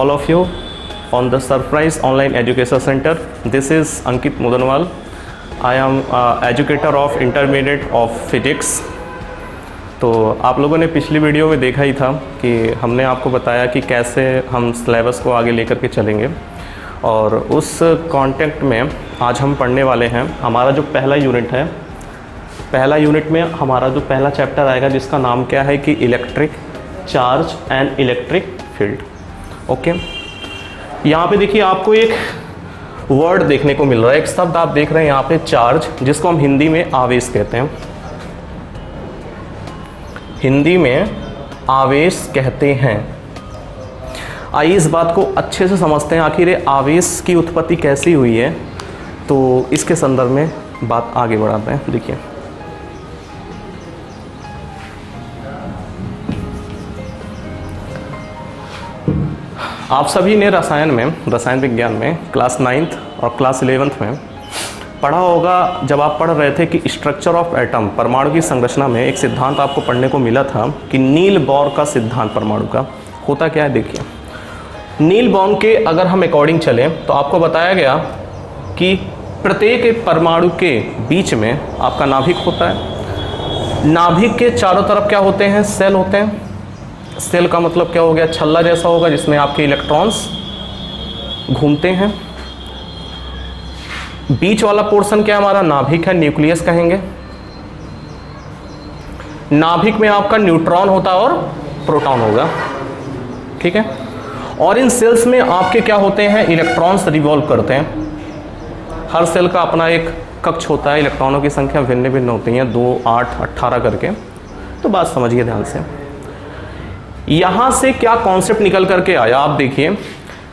all of you on the Surprise Online Education Center. This is Ankit Mudanwal. I am educator of intermediate of physics. तो आप लोगों ने पिछली video में देखा ही था कि हमने आपको बताया कि कैसे हम सिलेबस को आगे लेकर के चलेंगे, और उस कॉन्टेक्ट में आज हम पढ़ने वाले हैं हमारा जो पहला यूनिट है। पहला यूनिट में हमारा जो पहला चैप्टर आएगा जिसका नाम क्या है कि electric charge and electric field. Okay, यहाँ पे देखिए आपको एक वर्ड देखने को मिल रहा है, एक शब्द आप देख रहे हैं यहाँ पे चार्ज, जिसको हम हिंदी में आवेश कहते हैं। हिंदी में आवेश कहते हैं। आइए इस बात को अच्छे से समझते हैं, आखिर ये आवेश की उत्पत्ति कैसी हुई है, तो इसके संदर्भ में बात आगे बढ़ाते हैं। देखिए आप सभी ने रसायन विज्ञान में क्लास 9th और क्लास 11th में पढ़ा होगा, जब आप पढ़ रहे थे कि स्ट्रक्चर ऑफ एटम, परमाणु की संरचना में एक सिद्धांत आपको पढ़ने को मिला था कि नील बोर का सिद्धांत परमाणु का। होता क्या है, देखिए नील बोर के अगर हम अकॉर्डिंग चलें तो आपको बताया गया कि प्रत्येक परमाणु के बीच में आपका नाभिक होता है। नाभिक के चारों तरफ क्या होते हैं, सेल होते हैं। सेल का मतलब क्या हो गया, छल्ला जैसा होगा जिसमें आपके इलेक्ट्रॉन्स घूमते हैं। बीच वाला पोर्शन क्या हमारा नाभिक है, न्यूक्लियस कहेंगे। नाभिक में आपका न्यूट्रॉन होता है और प्रोटॉन होगा, ठीक है। और इन सेल्स में आपके क्या होते हैं, इलेक्ट्रॉन्स रिवॉल्व करते हैं। हर सेल का अपना एक कक्ष होता है, इलेक्ट्रॉनों की संख्या भिन्न भिन्न होती है, 2, 8, 18 करके। तो बात समझिए ध्यान से। यहां से क्या कॉन्सेप्ट निकल करके आया, आप देखिए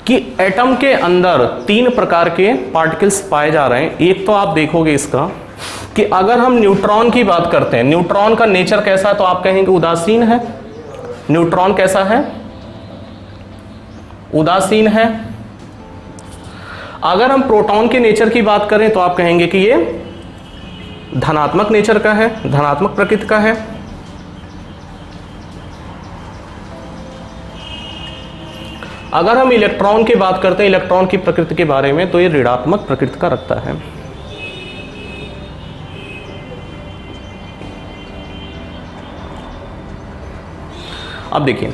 कि एटम के अंदर 3 प्रकार के पार्टिकल्स पाए जा रहे हैं। एक तो आप देखोगे इसका कि अगर हम न्यूट्रॉन की बात करते हैं, न्यूट्रॉन का नेचर कैसा है, तो आप कहेंगे उदासीन है। न्यूट्रॉन कैसा है, उदासीन है। अगर हम प्रोटॉन के नेचर की बात करें तो आप कहेंगे कि ये धनात्मक नेचर का है, धनात्मक प्रकृति का है। अगर हम इलेक्ट्रॉन की बात करते हैं, इलेक्ट्रॉन की प्रकृति के बारे में, तो ये ऋणात्मक प्रकृति का रखता है। अब देखिए,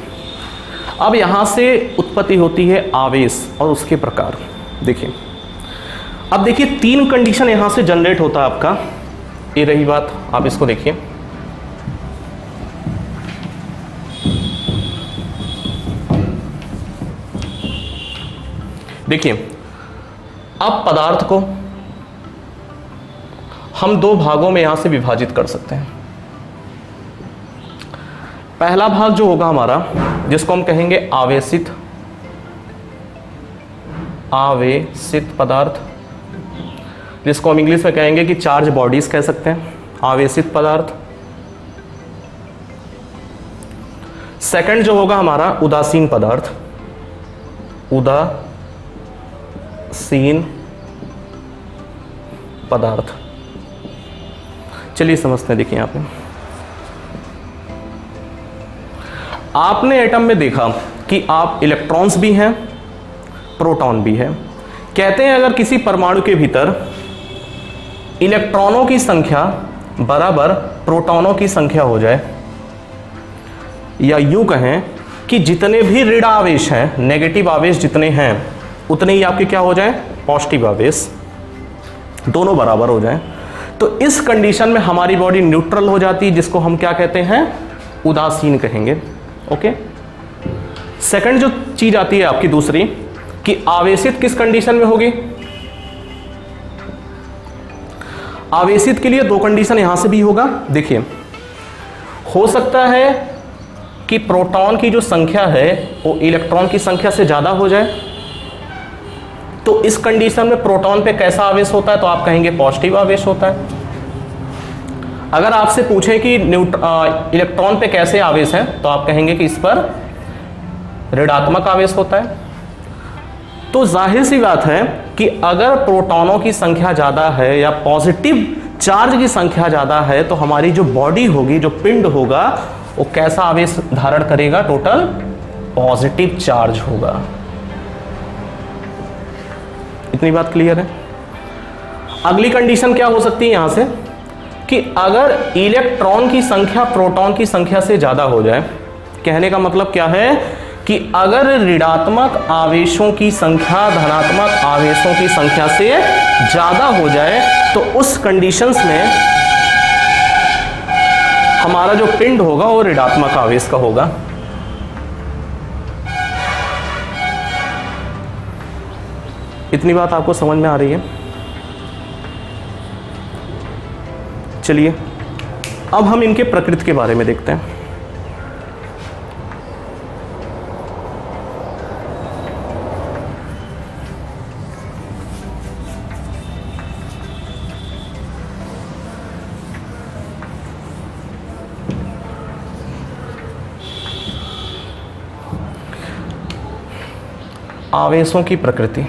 अब यहां से उत्पत्ति होती है आवेश और उसके प्रकार। देखिए अब देखिए 3 कंडीशन यहां से जनरेट होता है आपका। ये रही बात, आप इसको देखिए। देखिए अब पदार्थ को हम 2 भागों में यहां से विभाजित कर सकते हैं। पहला भाग जो होगा हमारा, जिसको हम कहेंगे आवेशित पदार्थ, जिसको हम इंग्लिश में कहेंगे कि चार्ज बॉडीज कह सकते हैं, आवेशित पदार्थ। सेकंड जो होगा हमारा उदासीन पदार्थ, उदासीन पदार्थ। चलिए समझते हैं। देखिए यहाँ पे आपने एटम में देखा कि आप इलेक्ट्रॉन्स भी हैं, प्रोटॉन भी है। कहते हैं अगर किसी परमाणु के भीतर इलेक्ट्रॉनों की संख्या बराबर प्रोटॉनों की संख्या हो जाए, या यूं कहें कि जितने भी ऋण आवेश हैं, नेगेटिव आवेश जितने हैं, उतने ही आपके क्या हो जाए, पॉजिटिव आवेश, दोनों बराबर हो जाए, तो इस कंडीशन में हमारी बॉडी न्यूट्रल हो जाती है, जिसको हम क्या कहते हैं, उदासीन कहेंगे। ओके। सेकंड जो चीज आती है आपकी दूसरी, कि आवेशित किस कंडीशन में होगी। आवेशित के लिए 2 कंडीशन यहां से भी होगा। देखिए हो सकता है कि प्रोटॉन की जो संख्या है वो इलेक्ट्रॉन की संख्या से ज्यादा हो जाए, तो इस कंडीशन में प्रोटॉन पे कैसा आवेश होता है, तो आप कहेंगे पॉजिटिव आवेश होता है। अगर आपसे पूछें कि इलेक्ट्रॉन पे कैसे आवेश है, तो आप कहेंगे कि इस पर ऋणात्मक आवेश होता है। तो जाहिर सी बात है कि अगर प्रोटॉनों की संख्या ज्यादा है या पॉजिटिव चार्ज की संख्या ज्यादा है, तो हमारी जो बॉडी होगी, जो पिंड होगा, वो कैसा आवेश धारण करेगा, टोटल पॉजिटिव चार्ज होगा। इतनी बात क्लियर है। अगली कंडीशन क्या हो सकती है यहां से कि अगर इलेक्ट्रॉन की संख्या प्रोटॉन की संख्या से ज्यादा हो जाए, कहने का मतलब क्या है कि अगर ऋणात्मक आवेशों की संख्या धनात्मक आवेशों की संख्या से ज्यादा हो जाए तो उस कंडीशंस में हमारा जो पिंड होगा वो ऋणात्मक आवेश का होगा। इतनी बात आपको समझ में आ रही है? चलिए अब हम इनके प्रकृति के बारे में देखते हैं। आवेशों की प्रकृति।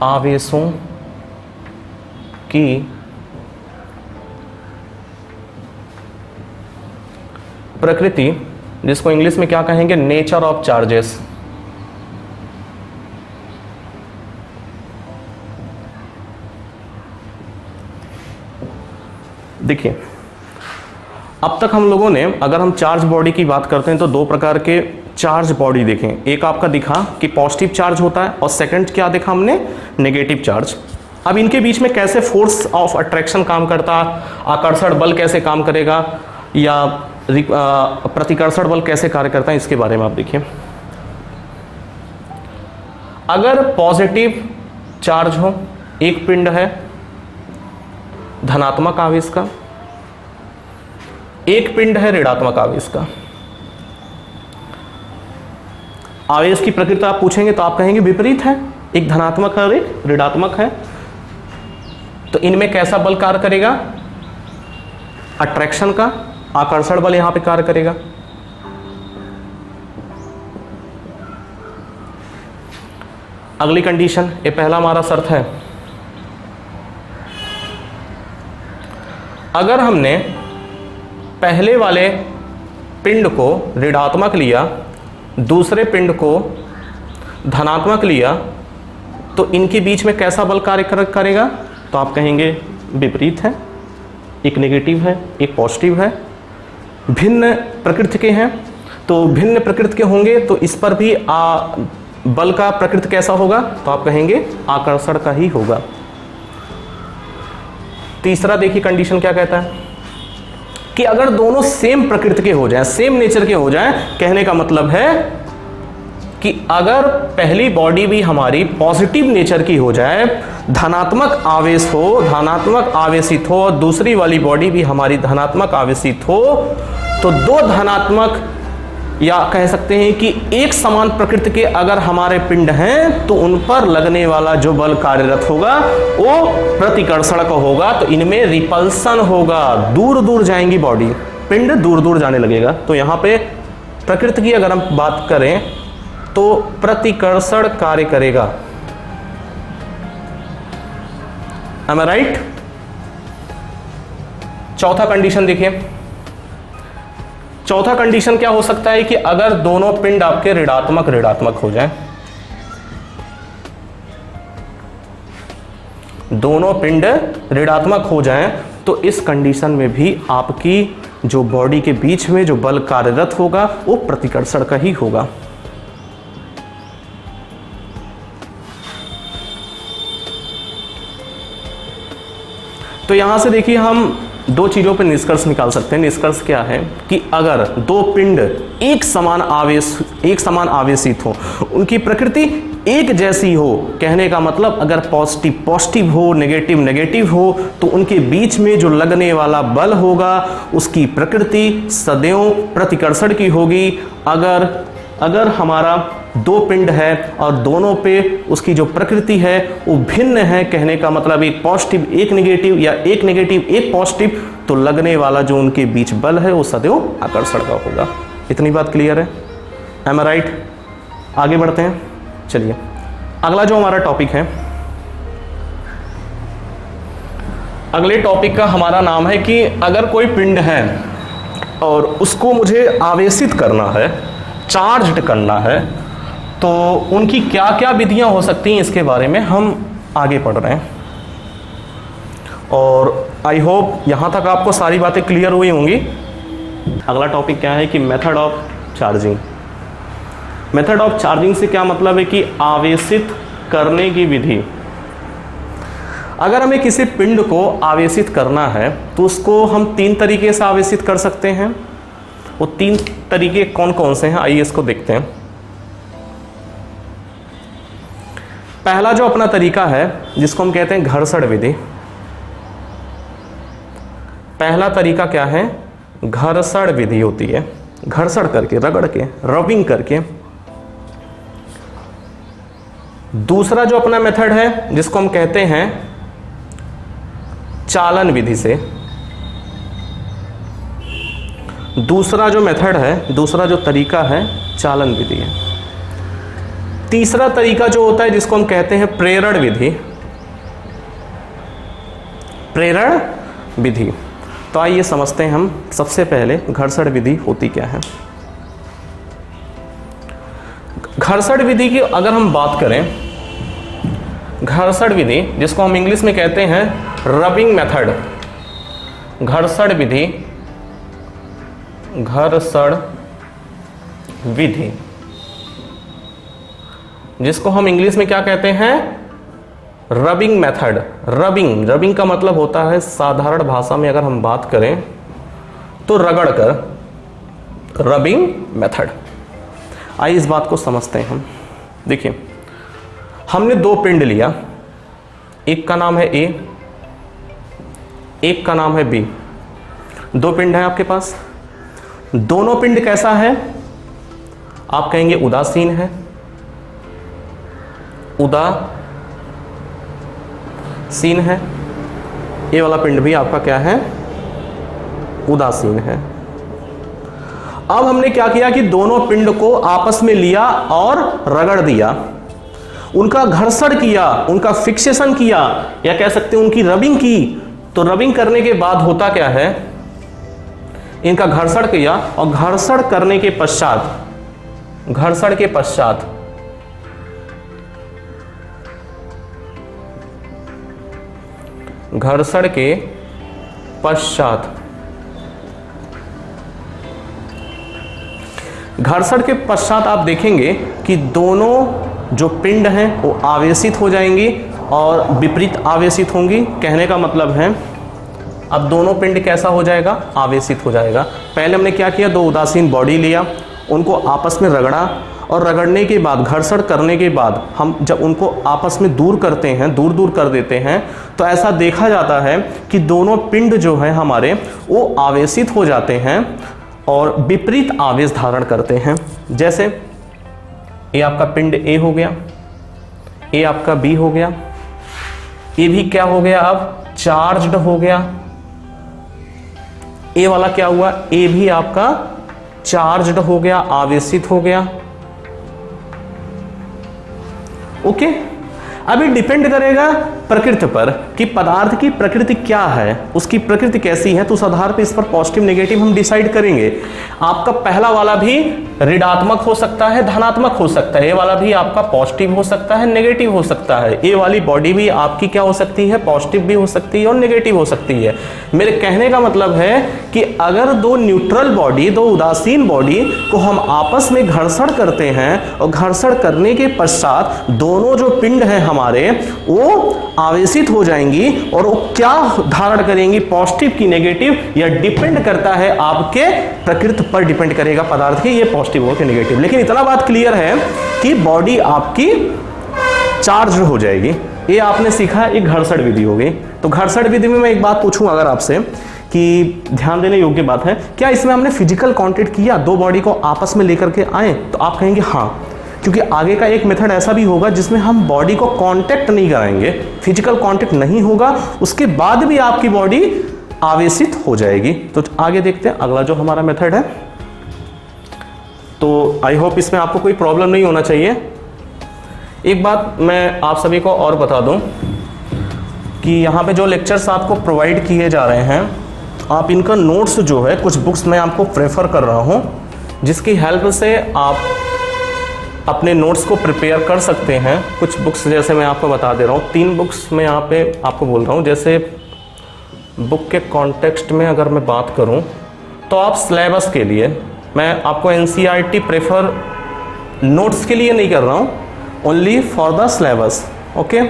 आवेशों की प्रकृति, जिसको इंग्लिश में क्या कहेंगे, नेचर ऑफ चार्जेस। देखिए अब तक हम लोगों ने, अगर हम चार्ज बॉडी की बात करते हैं तो दो प्रकार के चार्ज बॉडी देखें। एक आपका दिखा कि पॉजिटिव चार्ज होता है और सेकंड क्या देखा हमने, नेगेटिव चार्ज। अब इनके बीच में कैसे फोर्स ऑफ अट्रैक्शन काम करता, आकर्षण बल कैसे काम करेगा या प्रतिकर्षण बल कैसे कार्य करता है, इसके बारे में आप देखिए। अगर पॉजिटिव चार्ज हो, एक पिंड है धनात्मक आवेश का, एक पिंड है ऋणात्मक आवेश का। आवेश की प्रकृति आप पूछेंगे तो आप कहेंगे विपरीत है, एक धनात्मक है और एक ऋणात्मक है। तो इनमें कैसा बल कार्य करेगा, अट्रैक्शन का, आकर्षण बल यहां पे कार्य करेगा। अगली कंडीशन, ये पहला हमारा शर्त है, अगर हमने पहले वाले पिंड को ऋणात्मक लिया, दूसरे पिंड को धनात्मक लिया, तो इनके बीच में कैसा बल कार्य करेगा, तो आप कहेंगे विपरीत है, एक नेगेटिव है एक पॉजिटिव है, भिन्न प्रकृति के हैं। तो भिन्न प्रकृति के होंगे तो इस पर भी बल का प्रकृति कैसा होगा, तो आप कहेंगे आकर्षण का ही होगा। तीसरा देखिए कंडीशन क्या कहता है कि अगर दोनों सेम प्रकृति के हो जाएं, सेम नेचर के हो जाएं, कहने का मतलब है कि अगर पहली बॉडी भी हमारी पॉजिटिव नेचर की हो जाए, धनात्मक आवेश हो, धनात्मक आवेशित हो, और दूसरी वाली बॉडी भी हमारी धनात्मक आवेशित हो, तो दो धनात्मक या कह सकते हैं कि एक समान प्रकृति के अगर हमारे पिंड हैं तो उन पर लगने वाला जो बल कार्यरत होगा वो प्रतिकर्षण का होगा। तो इनमें रिपल्सन होगा, दूर दूर जाएंगी बॉडी, पिंड दूर दूर जाने लगेगा। तो यहां पे प्रकृति की अगर हम बात करें तो प्रतिकर्षण कार्य करेगा। Am I right? चौथा कंडीशन देखिए, चौथा कंडीशन क्या हो सकता है कि अगर दोनों पिंड आपके ऋणात्मक हो जाएं, दोनों पिंड ऋणात्मक हो जाएं, तो इस कंडीशन में भी आपकी जो बॉडी के बीच में जो बल कार्यरत होगा वो प्रतिकर्षण का ही होगा। तो यहां से देखिए हम दो चीजों पर निष्कर्ष निकाल सकते हैं। निष्कर्ष क्या है कि अगर दो पिंड एक समान आवेशित हो, उनकी प्रकृति एक जैसी हो, कहने का मतलब अगर पॉजिटिव पॉजिटिव हो, नेगेटिव नेगेटिव हो, तो उनके बीच में जो लगने वाला बल होगा उसकी प्रकृति सदैव प्रतिकर्षण की होगी। अगर हमारा दो पिंड है और दोनों पे उसकी जो प्रकृति है वो भिन्न है, कहने का मतलब एक पॉजिटिव एक नेगेटिव या एक नेगेटिव एक पॉजिटिव, तो लगने वाला जो उनके बीच बल है वो सदैव आकर्षण का होगा। इतनी बात क्लियर है? एम आई राइट? आगे बढ़ते हैं। चलिए अगला जो हमारा टॉपिक है, अगले टॉपिक का हमारा नाम है कि अगर कोई पिंड है और उसको मुझे आवेशित करना है, चार्ज्ड करना है, तो उनकी क्या क्या विधियां हो सकती हैं इसके बारे में हम आगे पढ़ रहे हैं। और आई होप यहाँ तक आपको सारी बातें क्लियर हुई होंगी। अगला टॉपिक क्या है कि method of charging. Method of charging से क्या मतलब है कि आवेशित करने की विधि। अगर हमें किसी पिंड को आवेशित करना है तो उसको हम 3 तरीके से आवेशित कर सकते हैं। वो 3 तरीके कौन कौन से हैं, आइए इसको देखते हैं। पहला जो अपना तरीका है जिसको हम कहते हैं घर्षण विधि। पहला तरीका क्या है, घर्षण विधि होती है, घर्षण करके, रगड़ के, रबिंग करके। दूसरा जो अपना मेथड है जिसको हम कहते हैं चालन विधि से। दूसरा जो मेथड है, दूसरा जो तरीका है चालन विधि है। तीसरा तरीका जो होता है जिसको हम कहते हैं प्रेरण विधि। प्रेरण विधि। तो आइए समझते हैं हम सबसे पहले घर्षण विधि होती क्या है। घर्षण विधि की अगर हम बात करें, घर्षण विधि जिसको हम इंग्लिश में कहते हैं रबिंग मेथड, घर्षण विधि, घर्षण विधि जिसको हम इंग्लिश में क्या कहते हैं, रबिंग मेथड। रबिंग का मतलब होता है, साधारण भाषा में अगर हम बात करें तो रगड़ कर, रबिंग मेथड। आइए इस बात को समझते हैं हम। देखिए, हमने 2 पिंड लिया, एक का नाम है ए, एक का नाम है बी। 2 पिंड है आपके पास। दोनों पिंड कैसा है, आप कहेंगे उदासीन है, उदासीन है। ये वाला पिंड भी आपका क्या है, उदासीन है। अब हमने क्या किया कि दोनों पिंड को आपस में लिया और रगड़ दिया, उनका घर्षण किया, उनका फिक्सेशन किया, या कह सकते हैं उनकी रबिंग की। तो रबिंग करने के बाद होता क्या है, इनका घर्षण किया और घर्षण करने के पश्चात, घर्षण के पश्चात घर्षण के पश्चात घर्षण के पश्चात आप देखेंगे कि दोनों जो पिंड हैं वो आवेशित हो जाएंगी और विपरीत आवेशित होंगी। कहने का मतलब है अब दोनों पिंड कैसा हो जाएगा, आवेशित हो जाएगा। पहले हमने क्या किया, 2 उदासीन बॉडी लिया, उनको आपस में रगड़ा और रगड़ने के बाद, घर्षण करने के बाद हम जब उनको आपस में दूर करते हैं, दूर दूर कर देते हैं, तो ऐसा देखा जाता है कि दोनों पिंड जो है हमारे वो आवेशित हो जाते हैं और विपरीत आवेश धारण करते हैं। जैसे ये आपका पिंड ए हो गया, ये आपका बी हो गया, ये भी क्या हो गया, अब चार्ज्ड हो गया। ए वाला क्या हुआ, ए भी आपका चार्ज्ड हो गया, आवेशित हो गया। ओके, अभी डिपेंड करेगा प्रकृति पर कि पदार्थ की प्रकृति क्या है, उसकी प्रकृति कैसी है, तो उस आधार पर इस पर पॉजिटिव नेगेटिव हम डिसाइड करेंगे। आपका पहला वाला भी ऋणात्मक हो सकता है, धनात्मक हो सकता है। ये वाला भी आपका पॉजिटिव हो सकता है, नेगेटिव हो सकता है। ये वाली बॉडी भी आपकी क्या हो सकती है, पॉजिटिव भी हो सकती है और नेगेटिव हो सकती है। मेरे कहने का मतलब है कि अगर 2 न्यूट्रल बॉडी, 2 उदासीन बॉडी को हम आपस में घर्षण करते हैं और घर्षण करने के पश्चात दोनों जो पिंड हैं हमारे वो आवेशित हो जाएंगी और वो क्या धारण करेंगी, पॉजिटिव की नेगेटिव, या डिपेंड करता है आपके प्रकृति पर डिपेंड करेगा पदार्थ की, ये पॉजिटिव हो कि नेगेटिव। लेकिन इतना बात क्लियर है कि बॉडी आपकी चार्ज हो जाएगी। ये आपने सीखा, एक घर्षण विधि हो गई। तो घर्षण विधि में मैं एक बात पूछूं अगर आपसे कि ध्यान देने योग्य बात है, क्या इसमें हमने फिजिकल कांटेक्ट किया, 2 बॉडी को आपस में लेकर के आए? तो आप कहेंगे हाँ, क्योंकि आगे का एक मेथड ऐसा भी होगा जिसमें हम बॉडी को कांटेक्ट नहीं कराएंगे, फिजिकल कांटेक्ट नहीं होगा, उसके बाद भी आपकी बॉडी आवेशित हो जाएगी। तो आगे देखते हैं अगला जो हमारा मेथड है। तो आई होप इसमें आपको कोई प्रॉब्लम नहीं होना चाहिए। एक बात मैं आप सभी को और बता दूं कि यहाँ पे जो लेक्चर्स आपको प्रोवाइड किए जा रहे हैं, आप इनका नोट्स जो है, कुछ बुक्स मैं आपको प्रेफर कर रहा हूँ जिसकी हेल्प से आप अपने नोट्स को प्रिपेयर कर सकते हैं। कुछ बुक्स जैसे मैं आपको बता दे रहा हूँ, 3 बुक्स मैं यहाँ पे आपको बोल रहा हूँ। जैसे बुक के कॉन्टेक्स्ट में अगर मैं बात करूँ तो आप सिलेबस के लिए, मैं आपको NCERT प्रेफर नोट्स के लिए नहीं कर रहा हूँ, only for the syllabus. Okay,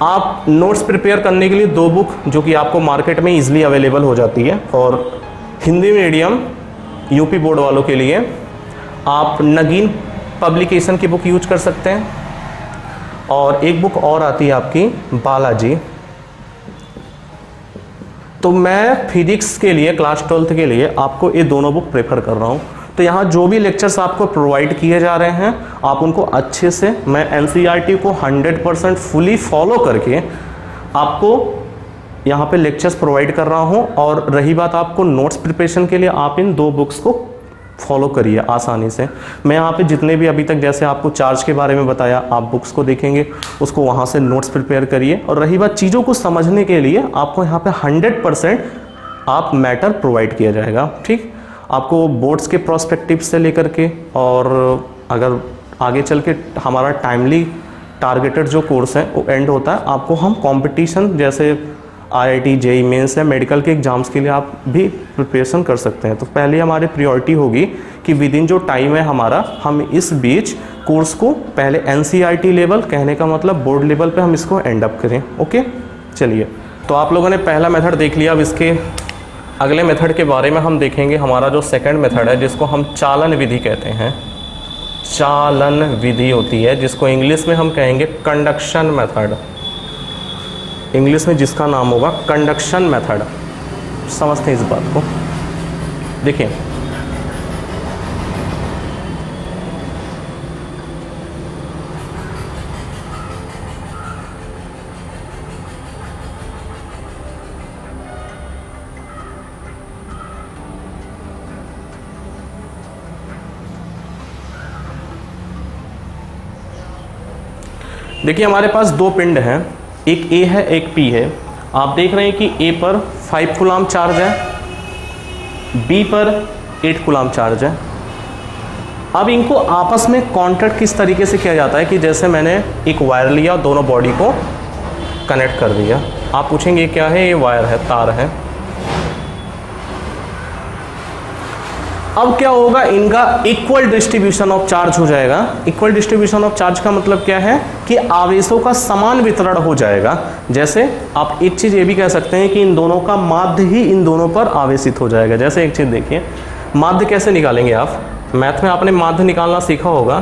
आप नोट्स प्रिपेयर करने के लिए 2 बुक जो कि आपको मार्केट में इजीली अवेलेबल हो जाती है, और हिंदी मीडियम यूपी बोर्ड वालों के लिए आप नगीन पब्लिकेशन की बुक यूज कर सकते हैं, और एक बुक और आती है आपकी बालाजी। तो मैं फिजिक्स के लिए क्लास 12th के लिए आपको ये दोनों बुक प्रेफर कर रहा हूँ। तो यहाँ जो भी लेक्चर्स आपको प्रोवाइड किए जा रहे हैं, आप उनको अच्छे से, मैं NCERT को 100% फुली फॉलो करके आपको यहाँ पे लेक्चर्स प्रोवाइड कर रहा हूँ। और रही बात आपको नोट्स प्रिपरेशन के लिए, आप इन 2 बुक्स को फॉलो करिए आसानी से। मैं यहाँ पे जितने भी अभी तक जैसे आपको चार्ज के बारे में बताया, आप बुक्स को देखेंगे, उसको वहाँ से नोट्स प्रिपेयर करिए। और रही बात चीज़ों को समझने के लिए, आपको यहाँ पे 100% आप मैटर प्रोवाइड किया जाएगा। ठीक, आपको बोर्ड्स के प्रोस्पेक्टिव से लेकर के, और अगर आगे चल के हमारा टाइमली टारगेटेड जो कोर्स है वो एंड होता है, आपको हम कंपटीशन जैसे IIT JEE मेंस या मेडिकल के एग्ज़ाम्स के लिए आप भी प्रिपरेशन कर सकते हैं। तो पहले हमारी प्रायोरिटी होगी कि विद इन जो टाइम है हमारा, हम इस बीच कोर्स को पहले NCERT लेवल, कहने का मतलब बोर्ड लेवल पे हम इसको एंड अप करें। ओके, चलिए, तो आप लोगों ने पहला मेथड देख लिया। अब इसके अगले मेथड के बारे में हम देखेंगे। हमारा जो सेकंड मेथड है, जिसको हम चालन विधि कहते हैं, चालन विधि होती है, जिसको इंग्लिश में हम कहेंगे कंडक्शन मेथड, इंग्लिश में जिसका नाम होगा कंडक्शन मेथड। समझते हैं इस बात को। देखिए, देखिए हमारे पास 2 पिंड हैं, एक A है एक P है। आप देख रहे हैं कि A पर 5 कूलम चार्ज है, B पर 8 कूलम चार्ज है। अब इनको आपस में कॉन्टैक्ट किस तरीके से किया जाता है कि जैसे मैंने एक वायर लिया, दोनों बॉडी को कनेक्ट कर दिया। आप पूछेंगे क्या है, ये वायर है, तार है। अब क्या होगा, इनका इक्वल डिस्ट्रीब्यूशन ऑफ चार्ज हो जाएगा। इक्वल डिस्ट्रीब्यूशन ऑफ चार्ज का मतलब क्या है कि आवेशों का समान वितरण हो जाएगा। जैसे आप एक चीज़ ये भी कह सकते हैं कि इन दोनों का माध्य ही इन दोनों पर आवेशित हो जाएगा। जैसे एक चीज़ देखिए, माध्य कैसे निकालेंगे आप, मैथ में आपने माध्य निकालना सीखा होगा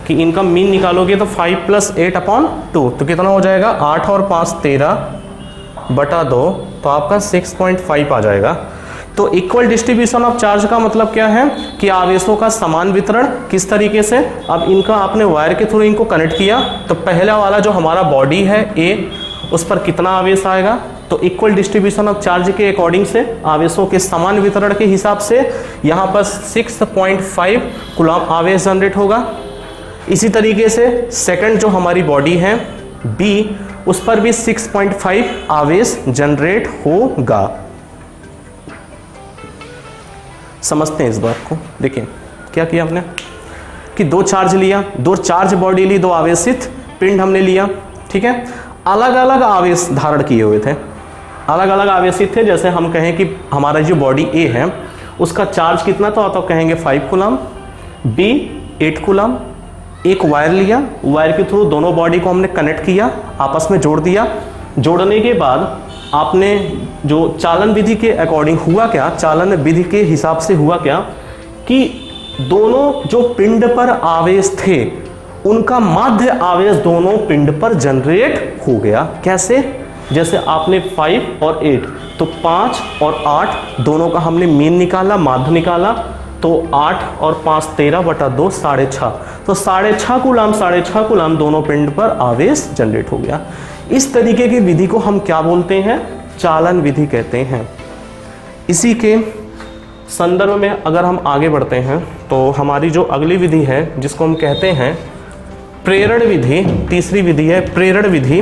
कि इनका मीन निकालोगे तो 5 + 8/2, तो कितना हो जाएगा, 8 और 5 13/2, तो आपका 6.5 आ जाएगा। तो इक्वल डिस्ट्रीब्यूशन ऑफ चार्ज का मतलब क्या है कि आवेशों का समान वितरण। किस तरीके से, अब इनका आपने वायर के थ्रू इनको कनेक्ट किया, तो पहला वाला जो हमारा बॉडी है A, उस पर कितना आवेश आएगा, तो इक्वल डिस्ट्रीब्यूशन ऑफ चार्ज के अकॉर्डिंग से, आवेशों के समान वितरण के हिसाब से यहाँ पर 6.5 कूलम आवेश जनरेट होगा। इसी तरीके से सेकंड जो हमारी बॉडी है B, उस पर भी 6.5 आवेश जनरेट होगा। समझते हैं इस बात को। देखिए क्या किया हमने कि 2 चार्ज लिया, 2 चार्ज बॉडी ली, 2 आवेशित पिंड हमने लिया। ठीक है, अलग अलग आवेश धारण किए हुए थे, अलग अलग आवेशित थे। जैसे हम कहें कि हमारा जो बॉडी A है उसका चार्ज कितना था, तो कहेंगे 5 कूलम, B 8 कूलम। एक वायर लिया, वायर के थ्रू दोनों बॉडी को हमने कनेक्ट किया, आपस में जोड़ दिया। जोड़ने के बाद आपने जो चालन विधि के अकॉर्डिंग हुआ क्या, चालन विधि के हिसाब से हुआ क्या कि दोनों जो पिंड पर आवेश थे उनका माध्य आवेश दोनों पिंड पर जनरेट हो गया। कैसे, जैसे आपने 5 और 8, तो 5 और 8 दोनों का हमने मीन निकाला, माध्य निकाला, तो 8 और 5 13/2 6.5, तो 6.5 कूलम 6.5 कूलम दोनों पिंड पर आवेश जनरेट हो गया। इस तरीके की विधि को हम क्या बोलते हैं, चालन विधि कहते हैं। इसी के संदर्भ में अगर हम आगे बढ़ते हैं तो हमारी जो अगली विधि है जिसको हम कहते हैं प्रेरण विधि, तीसरी विधि है प्रेरण विधि।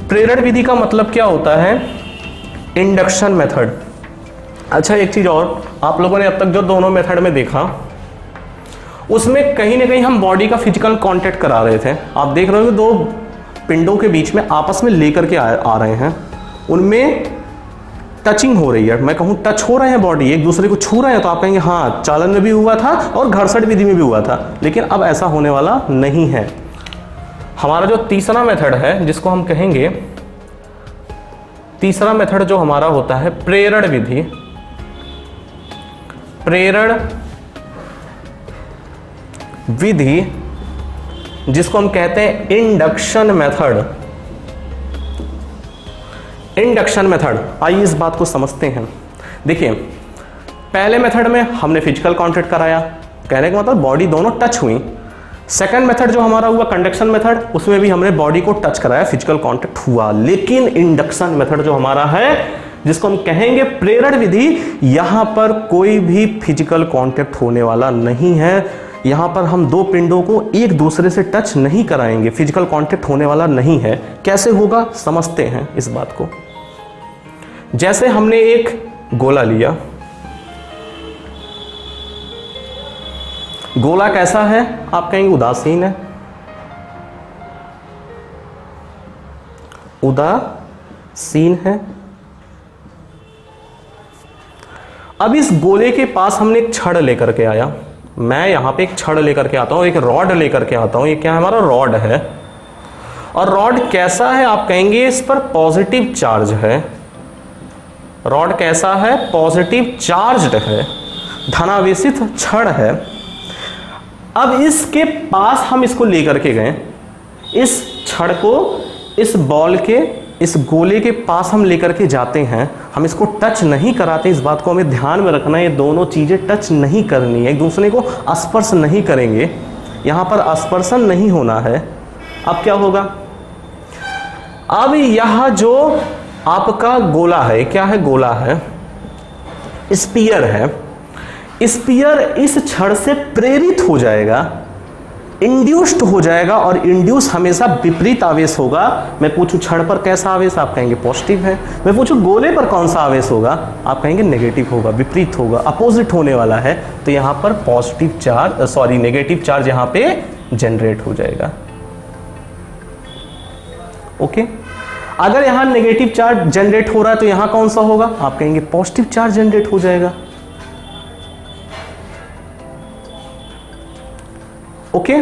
प्रेरण विधि का मतलब क्या होता है, इंडक्शन मेथड। अच्छा एक चीज़ और, आप लोगों ने अब तक जो दोनों मेथड में देखा उसमें कहीं ना कहीं हम बॉडी का फिजिकल कांटेक्ट करा रहे थे। आप देख रहे हो कि दो पिंडों के बीच में आपस में लेकर के आ रहे हैं, उनमें टचिंग हो रही है। मैं कहूँ टच हो रहे हैं, बॉडी एक दूसरे को छू रहे हैं, तो आप कहेंगे हाँ चालन में भी हुआ था और घर्षण विधि में भी हुआ था। लेकिन अब ऐसा होने वाला नहीं है। हमारा जो तीसरा मेथड है, जिसको हम कहेंगे, तीसरा मेथड जो हमारा होता है प्रेरण विधि, प्रेरण विधि, जिसको हम कहते हैं इंडक्शन मेथड। इंडक्शन मेथड, आइए इस बात को समझते हैं। देखिए, पहले मेथड में हमने फिजिकल कांटेक्ट कराया, कहने का मतलब बॉडी दोनों टच हुई। सेकंड मेथड जो हमारा हुआ कंडक्शन मेथड, उसमें भी हमने बॉडी को टच कराया, फिजिकल कांटेक्ट हुआ। लेकिन इंडक्शन मेथड जो हमारा है, जिसको हम कहेंगे प्रेरण विधि, यहां पर कोई भी फिजिकल कांटेक्ट होने वाला नहीं है। यहां पर हम दो पिंडों को एक दूसरे से टच नहीं कराएंगे, फिजिकल कांटेक्ट होने वाला नहीं है। कैसे होगा समझते हैं इस बात को। जैसे हमने एक गोला लिया, गोला कैसा है, आप कहेंगे उदासीन है, उदासीन है। अब इस गोले के पास हमने एक छड़ लेकर के आया, मैं यहां पे एक छड़ लेकर के आता हूं, एक रॉड लेकर के आता हूं। ये क्या है, हमारा रॉड है। और रॉड कैसा है, आप कहेंगे इस पर पॉजिटिव चार्ज है। रॉड कैसा है, पॉजिटिव चार्ज्ड है, धनावेशित छड़ है। अब इसके पास हम इसको लेकर के गए, इस छड़ को इस बॉल के, इस गोले के पास हम लेकर के जाते हैं। हम इसको टच नहीं कराते, इस बात को हमें ध्यान में रखना है। ये दोनों चीजें टच नहीं करनी है, एक दूसरे को स्पर्श नहीं करेंगे, यहां पर स्पर्शन नहीं होना है। अब क्या होगा, अब यह जो आपका गोला है, क्या है, गोला है, स्पीयर है। स्पीयर इस छड़ से प्रेरित हो जाएगा, इंड्यूस्ड हो जाएगा। और इंड्यूस हमेशा विपरीत आवेश होगा। मैं पूछूं छड़ पर कैसा आवेश, आप कहेंगे पॉजिटिव है। मैं पूछूं गोले पर कौन सा आवेश होगा, आप कहेंगे नेगेटिव होगा, विपरीत होगा, अपोजिट होने वाला है। तो यहां पर positive charge, sorry negative charge यहां पे जनरेट हो जाएगा। ओके, अगर यहां नेगेटिव चार्ज जनरेट हो रहा है तो यहां कौन सा होगा, आप कहेंगे पॉजिटिव चार्ज जनरेट हो जाएगा। ओके,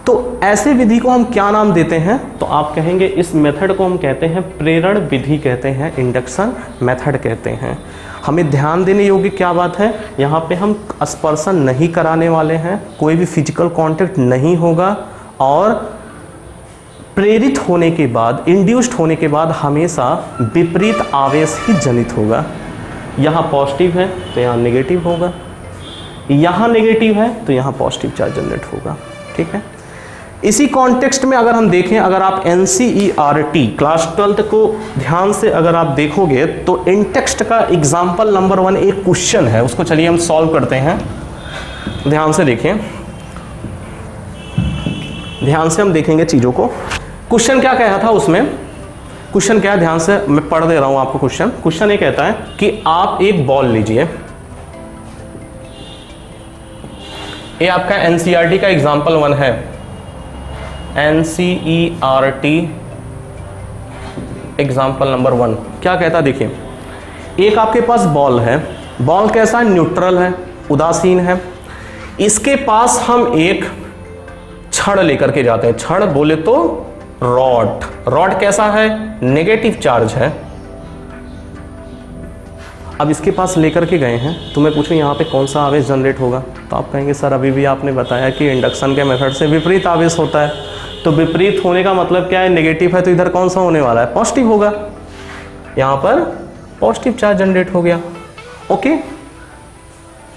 तो ऐसे विधि को हम क्या नाम देते हैं, तो आप कहेंगे इस मेथड को हम कहते हैं प्रेरण विधि कहते हैं, इंडक्शन मेथड कहते हैं। हमें ध्यान देने योग्य क्या बात है, यहाँ पे हम स्पर्शन नहीं कराने वाले हैं, कोई भी फिजिकल कांटेक्ट नहीं होगा। और प्रेरित होने के बाद, इंड्यूस्ड होने के बाद हमेशा विपरीत आवेश ही जनित होगा। यहाँ पॉजिटिव है तो यहाँ नेगेटिव होगा, यहाँ नेगेटिव है तो यहाँ पॉजिटिव चार्ज जनरेट होगा। ठीक है, इसी कॉन्टेक्स्ट में अगर हम देखें, अगर आप NCERT क्लास 12 को ध्यान से अगर आप देखोगे तो इन टेक्स्ट का एग्जाम्पल नंबर 1 एक क्वेश्चन है, उसको चलिए हम सॉल्व करते हैं। ध्यान से देखें, ध्यान से हम देखेंगे चीज़ों को। क्वेश्चन क्या कहा था उसमें, क्वेश्चन क्या है, ध्यान से मैं पढ़ दे रहा हूं आपको। क्वेश्चन ये कहता है कि आप एक बॉल लीजिए, ये आपका NCERT का एग्जाम्पल 1 है, NCERT एग्जाम्पल नंबर 1 क्या कहता है, देखिए एक आपके पास बॉल है, बॉल कैसा है, न्यूट्रल है, उदासीन है। इसके पास हम एक छड़ लेकर के जाते हैं, छड़ बोले तो रॉड। रॉड कैसा है, नेगेटिव चार्ज है। अब इसके पास लेकर के गए हैं, तो मैं पूछूं यहाँ पे कौन सा आवेश जनरेट होगा, तो आप कहेंगे सर अभी भी आपने बताया कि इंडक्शन के मेथड से विपरीत आवेश होता है। तो विपरीत होने का मतलब क्या है, नेगेटिव है तो इधर कौन सा होने वाला है, पॉजिटिव होगा। यहाँ पर पॉजिटिव चार्ज जनरेट हो गया। ओके,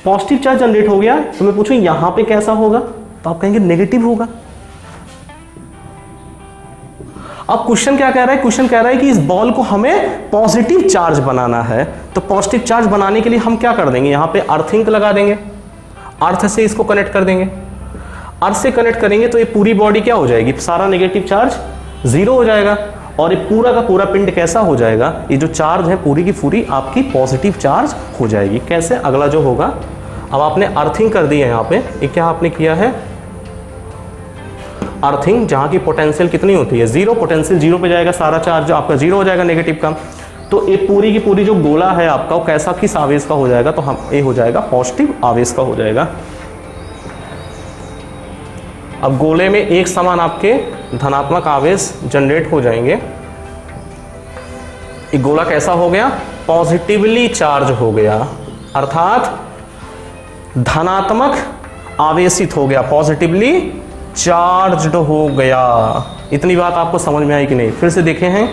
पॉजिटिव चार्ज जनरेट हो गया, तो मैं पूछूं यहाँ पे कैसा होगा, तो आप कहेंगे नेगेटिव होगा। अब क्वेश्चन क्या कह रहा है, क्वेश्चन कह रहा है कि इस बॉल को हमें पॉजिटिव चार्ज बनाना है। तो पॉजिटिव चार्ज बनाने के लिए हम क्या कर देंगे, यहाँ पे अर्थिंग लगा देंगे, अर्थ से इसको कनेक्ट कर देंगे। अर्थ से कनेक्ट करेंगे तो ये पूरी बॉडी क्या हो जाएगी, सारा नेगेटिव चार्ज 0 हो जाएगा। और ये पूरा का पूरा पिंड कैसा हो जाएगा, ये जो चार्ज है पूरी की पूरी आपकी पॉजिटिव चार्ज हो जाएगी। कैसे, अगला जो होगा अब आपने अर्थिंग कर दी है यहाँ पे, ये क्या आपने किया है, अर्थिंग, जहाँ की पोटेंशियल कितनी होती है 0, पोटेंशियल 0 पे जाएगा, सारा चार्ज आपका 0 हो जाएगा नेगेटिव का। तो ये पूरी की पूरी जो गोला है आपका वो कैसा, किस आवेश का हो जाएगा, तो हम ये हो जाएगा पॉजिटिव आवेश का हो जाएगा। अब गोले में एक समान आपके धनात्मक आवेश जनरेट हो जाएंगे। ये गोला कैसा हो गया, पॉजिटिवली चार्ज हो गया, अर्थात धनात्मक आवेशित हो गया, पॉजिटिवली चार्ज्ड हो गया। इतनी बात आपको समझ में आई कि नहीं? फिर से देखें हैं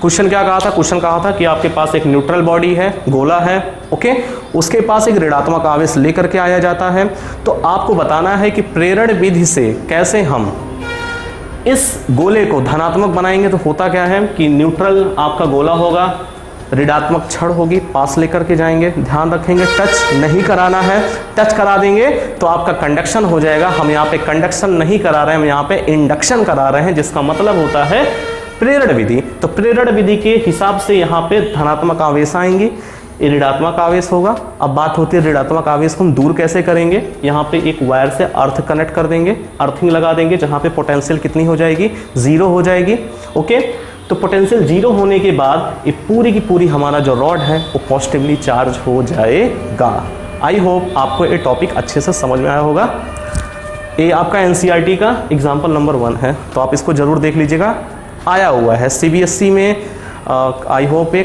क्वेश्चन क्या कहा था, क्वेश्चन कहा था कि आपके पास एक न्यूट्रल बॉडी है, गोला है, ओके, उसके पास एक ऋणात्मक आवेश लेकर के आया जाता है। तो आपको बताना है कि प्रेरण विधि से कैसे हम इस गोले को धनात्मक बनाएंगे। तो होता क्या है कि न्यूट्रल आपका गोला होगा, ऋणात्मक छड़ होगी, पास लेकर के जाएंगे, ध्यान रखेंगे टच नहीं कराना है, टच करा देंगे तो आपका कंडक्शन हो जाएगा। हम यहाँ पे कंडक्शन नहीं करा रहे हैं, हम यहाँ पे इंडक्शन करा रहे हैं, जिसका मतलब होता है प्रेरण विधि। तो प्रेरण विधि के हिसाब से यहाँ पे धनात्मक आवेश आएंगी, ये ऋणात्मक आवेश होगा। अब बात होती है ऋणात्मक आवेश को हम दूर कैसे करेंगे, यहाँ पे एक वायर से अर्थ कनेक्ट कर देंगे, अर्थिंग लगा देंगे, जहाँ पे पोटेंशियल कितनी हो जाएगी, 0 हो जाएगी, ओके। तो पोटेंशियल 0 होने के बाद ये पूरी की पूरी हमारा जो रॉड है वो पॉजिटिवली चार्ज हो जाएगा। आई होप आपको ये टॉपिक अच्छे से समझ में आया होगा। ये आपका एनसीईआरटी का एग्जाम्पल नंबर 1 है, तो आप इसको जरूर देख लीजिएगा, आया हुआ है सीबीएसई में। आई होप ये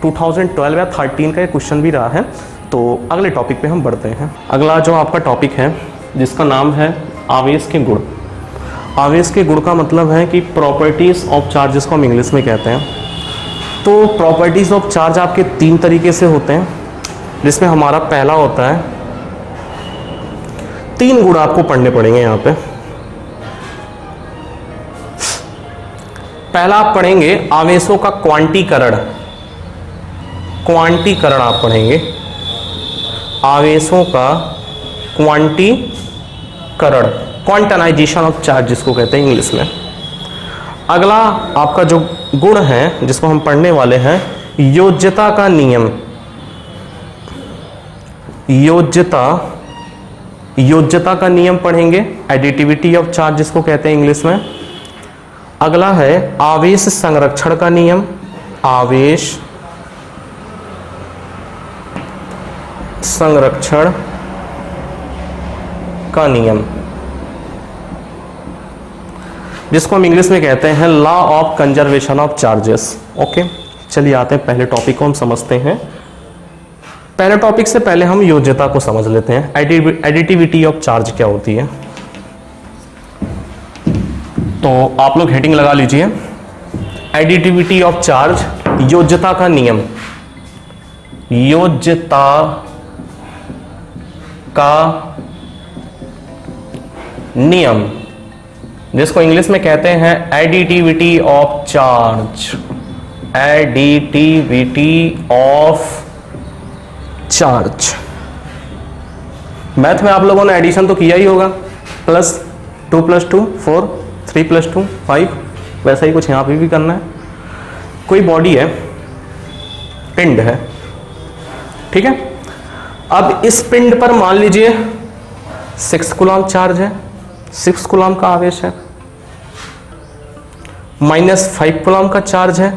2012 या 13 का क्वेश्चन भी रहा है। तो अगले टॉपिक पे हम बढ़ते हैं। अगला जो आपका टॉपिक है जिसका नाम है आवेश के गुण। आवेश के गुण का मतलब है कि प्रॉपर्टीज ऑफ चार्ज, जिसको हम इंग्लिश में कहते हैं। तो प्रॉपर्टीज ऑफ चार्ज आपके 3 तरीके से होते हैं, जिसमें हमारा पहला होता है, 3 गुण आपको पढ़ने पड़ेंगे यहाँ पे। पहला आप पढ़ेंगे आवेशों का क्वांटीकरण, क्वांटीकरण आप पढ़ेंगे, आवेशों का क्वांटीकरण, क्वांटानाइजेशन ऑफ चार्ज जिसको कहते हैं इंग्लिश में। अगला आपका जो गुण है जिसको हम पढ़ने वाले हैं, योज्यता का नियम, योज्यता का नियम पढ़ेंगे, एडिटिविटी ऑफ चार्ज जिसको कहते हैं इंग्लिश में। अगला है आवेश संरक्षण का नियम, आवेश संरक्षण का नियम, जिसको हम इंग्लिश में कहते हैं law of conservation of charges. Okay, चलिए आते हैं पहले टॉपिक को हम समझते हैं। पहले टॉपिक से पहले हम योज्यता को समझ लेते हैं, एडिटिविटी ऑफ चार्ज क्या होती है। तो आप लोग हेडिंग लगा लीजिए, एडिटिविटी ऑफ चार्ज, योज्यता का नियम, योज्यता का नियम, जिसको इंग्लिश में कहते हैं additivity of charge, additivity of charge. Math में आप लोगों ने एडिशन तो किया ही होगा, +2 + 2 4, 3 + 2 5, वैसा ही कुछ यहाँ पे भी करना है। कोई बॉडी है, पिंड है, ठीक है। अब इस पिंड पर मान लीजिए 6 कूलम चार्ज है, 6 कूलम का आवेश है, -5 कूलम का चार्ज है,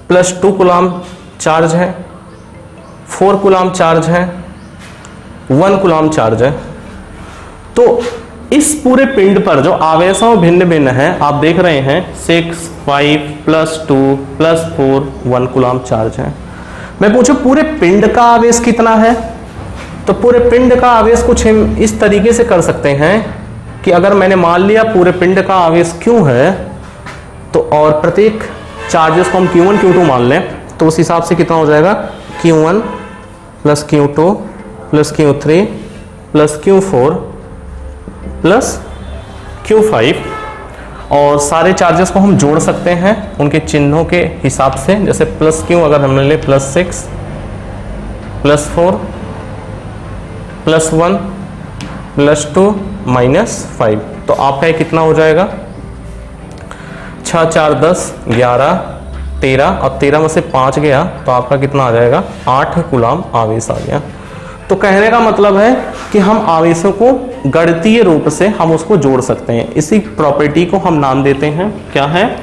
+2 कूलम चार्ज है, 4 कूलम चार्ज है, 1 कूलम चार्ज है। तो इस पूरे पिंड पर जो आवेशों भिन्न भिन्न है, आप देख रहे हैं 6, 5, +2, +4, 1 कूलम चार्ज है। मैं पूछूं पूरे पिंड का आवेश कितना है, तो पूरे पिंड का आवेश कुछ हम इस तरीके से कर सकते हैं कि अगर मैंने मान लिया पूरे पिंड का आवेश Q है, तो और प्रत्येक चार्जेस को हम Q1 Q2 मान लें, तो उस हिसाब से कितना हो जाएगा, Q1 + Q2 + Q3 + Q4 + Q5, और सारे चार्जेस को हम जोड़ सकते हैं उनके चिन्हों के हिसाब से। जैसे +Q अगर हमने ले +6 +4 +1 +2 -5, तो आपका कितना हो जाएगा, 6 4 10 11 13 और 13 में से 5 गया तो आपका कितना आ जाएगा 8 कूलाम आवेश आ गया। तो कहने का मतलब है कि हम आवेशों को गणितीय रूप से हम उसको जोड़ सकते हैं। इसी प्रॉपर्टी को हम नाम देते हैं, क्या है,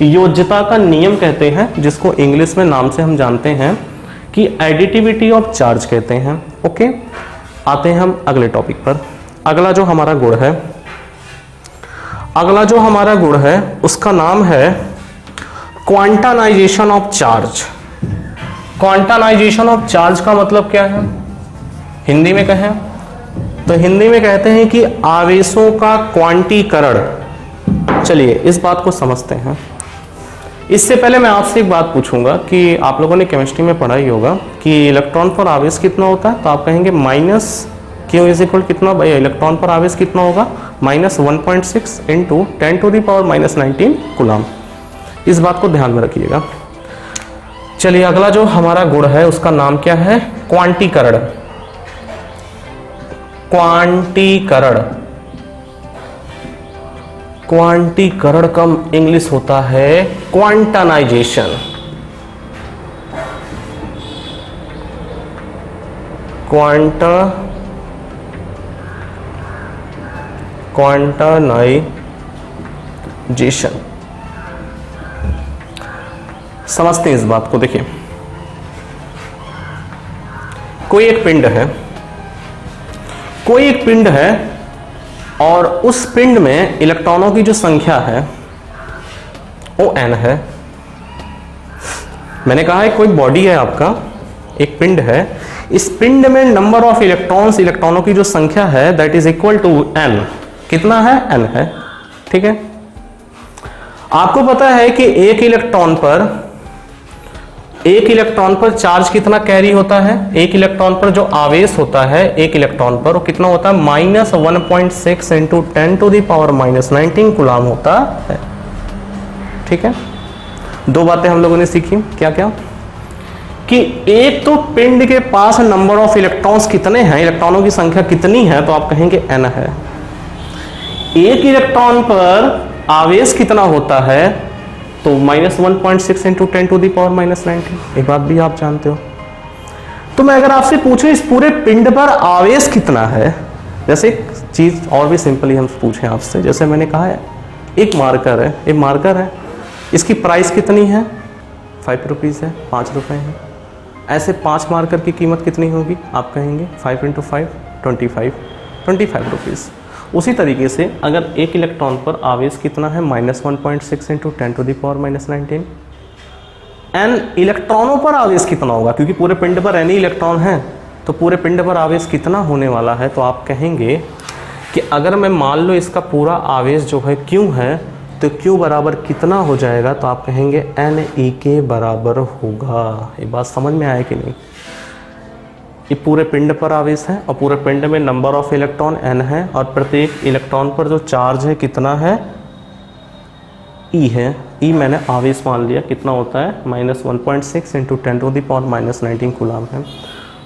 योज्यता का नियम कहते हैं, जिसको इंग्लिश में नाम से हम जानते हैं कि एडिटिविटी ऑफ चार्ज कहते हैं। ओके, आते हैं हम अगले टॉपिक पर। अगला जो हमारा गुण है उसका नाम है क्वांटानाइजेशन ऑफ चार्ज। क्वांटानाइजेशन ऑफ चार्ज का मतलब क्या है हिंदी में कहें तो हिंदी में कहते हैं कि आवेशों का क्वांटीकरण। चलिए इस बात को समझते हैं। इससे पहले मैं आपसे एक बात पूछूंगा कि आप लोगों ने केमिस्ट्री में पढ़ा ही होगा कि इलेक्ट्रॉन पर आवेश कितना होता है, तो आप कहेंगे माइनस क्यू इज इक्वल कितना, भाई इलेक्ट्रॉन पर आवेश कितना होगा, -1.6 इंटू 10⁻⁻19 कूलाम। इस बात को ध्यान में रखिएगा। चलिए अगला जो हमारा गुण है उसका नाम क्या है, क्वांटीकरण। क्वांटीकरण का इंग्लिश होता है क्वांटानाइजेशन। क्वांटानाइजेशन समझते हैं इस बात को। देखिए कोई एक पिंड है और उस पिंड में इलेक्ट्रॉनों की जो संख्या है वो n है। मैंने कहा है कोई बॉडी है आपका, एक पिंड है, इस पिंड में नंबर ऑफ इलेक्ट्रॉनों की जो संख्या है that is equal to n। कितना है, n है। ठीक है, आपको पता है कि एक इलेक्ट्रॉन पर चार्ज कितना कैरी होता है, एक इलेक्ट्रॉन पर जो आवेश होता है एक इलेक्ट्रॉन पर वो कितना होता है, -1.6 इंटू 10⁻⁻19 कूलाम होता है। ठीक है, दो बातें हम लोगों ने सीखी, क्या क्या, कि एक तो पिंड के पास नंबर ऑफ इलेक्ट्रॉन्स कितने हैं, इलेक्ट्रॉनों की संख्या कितनी है, तो आप कहेंगे n है। एक इलेक्ट्रॉन पर आवेश कितना होता है, तो -1.6 इंटू 10⁻⁻19। एक बात भी आप जानते हो। तो मैं अगर आपसे पूछूं इस पूरे पिंड पर आवेश कितना है, जैसे एक चीज और भी सिंपली हम पूछें आपसे, जैसे मैंने कहा है एक मार्कर है, इसकी प्राइस कितनी है, 5 रुपीज़ है, 5 रुपए है। ऐसे 5 मार्कर की कीमत कितनी होगी, आप कहेंगे 5 इंटू 5 25 रुपीज़। उसी तरीके से अगर एक इलेक्ट्रॉन पर आवेश कितना है, -1.6 इंटू 10⁻⁻19, n इलेक्ट्रॉनों पर आवेश कितना होगा, क्योंकि पूरे पिंड पर n ही इलेक्ट्रॉन है, तो पूरे पिंड पर आवेश कितना होने वाला है, तो आप कहेंगे कि अगर मैं मान लो इसका पूरा आवेश जो है Q है, तो Q बराबर कितना हो जाएगा, तो आप कहेंगे NE के बराबर होगा। ये बात समझ में आया कि नहीं। ये पूरे पिंड पर आवेश है और पूरे पिंड में नंबर ऑफ इलेक्ट्रॉन n है और प्रत्येक इलेक्ट्रॉन पर जो चार्ज है कितना है, E है। E मैंने आवेश मान लिया, कितना होता है, -1.6 इंटू 10⁻⁻19 कूलाम है।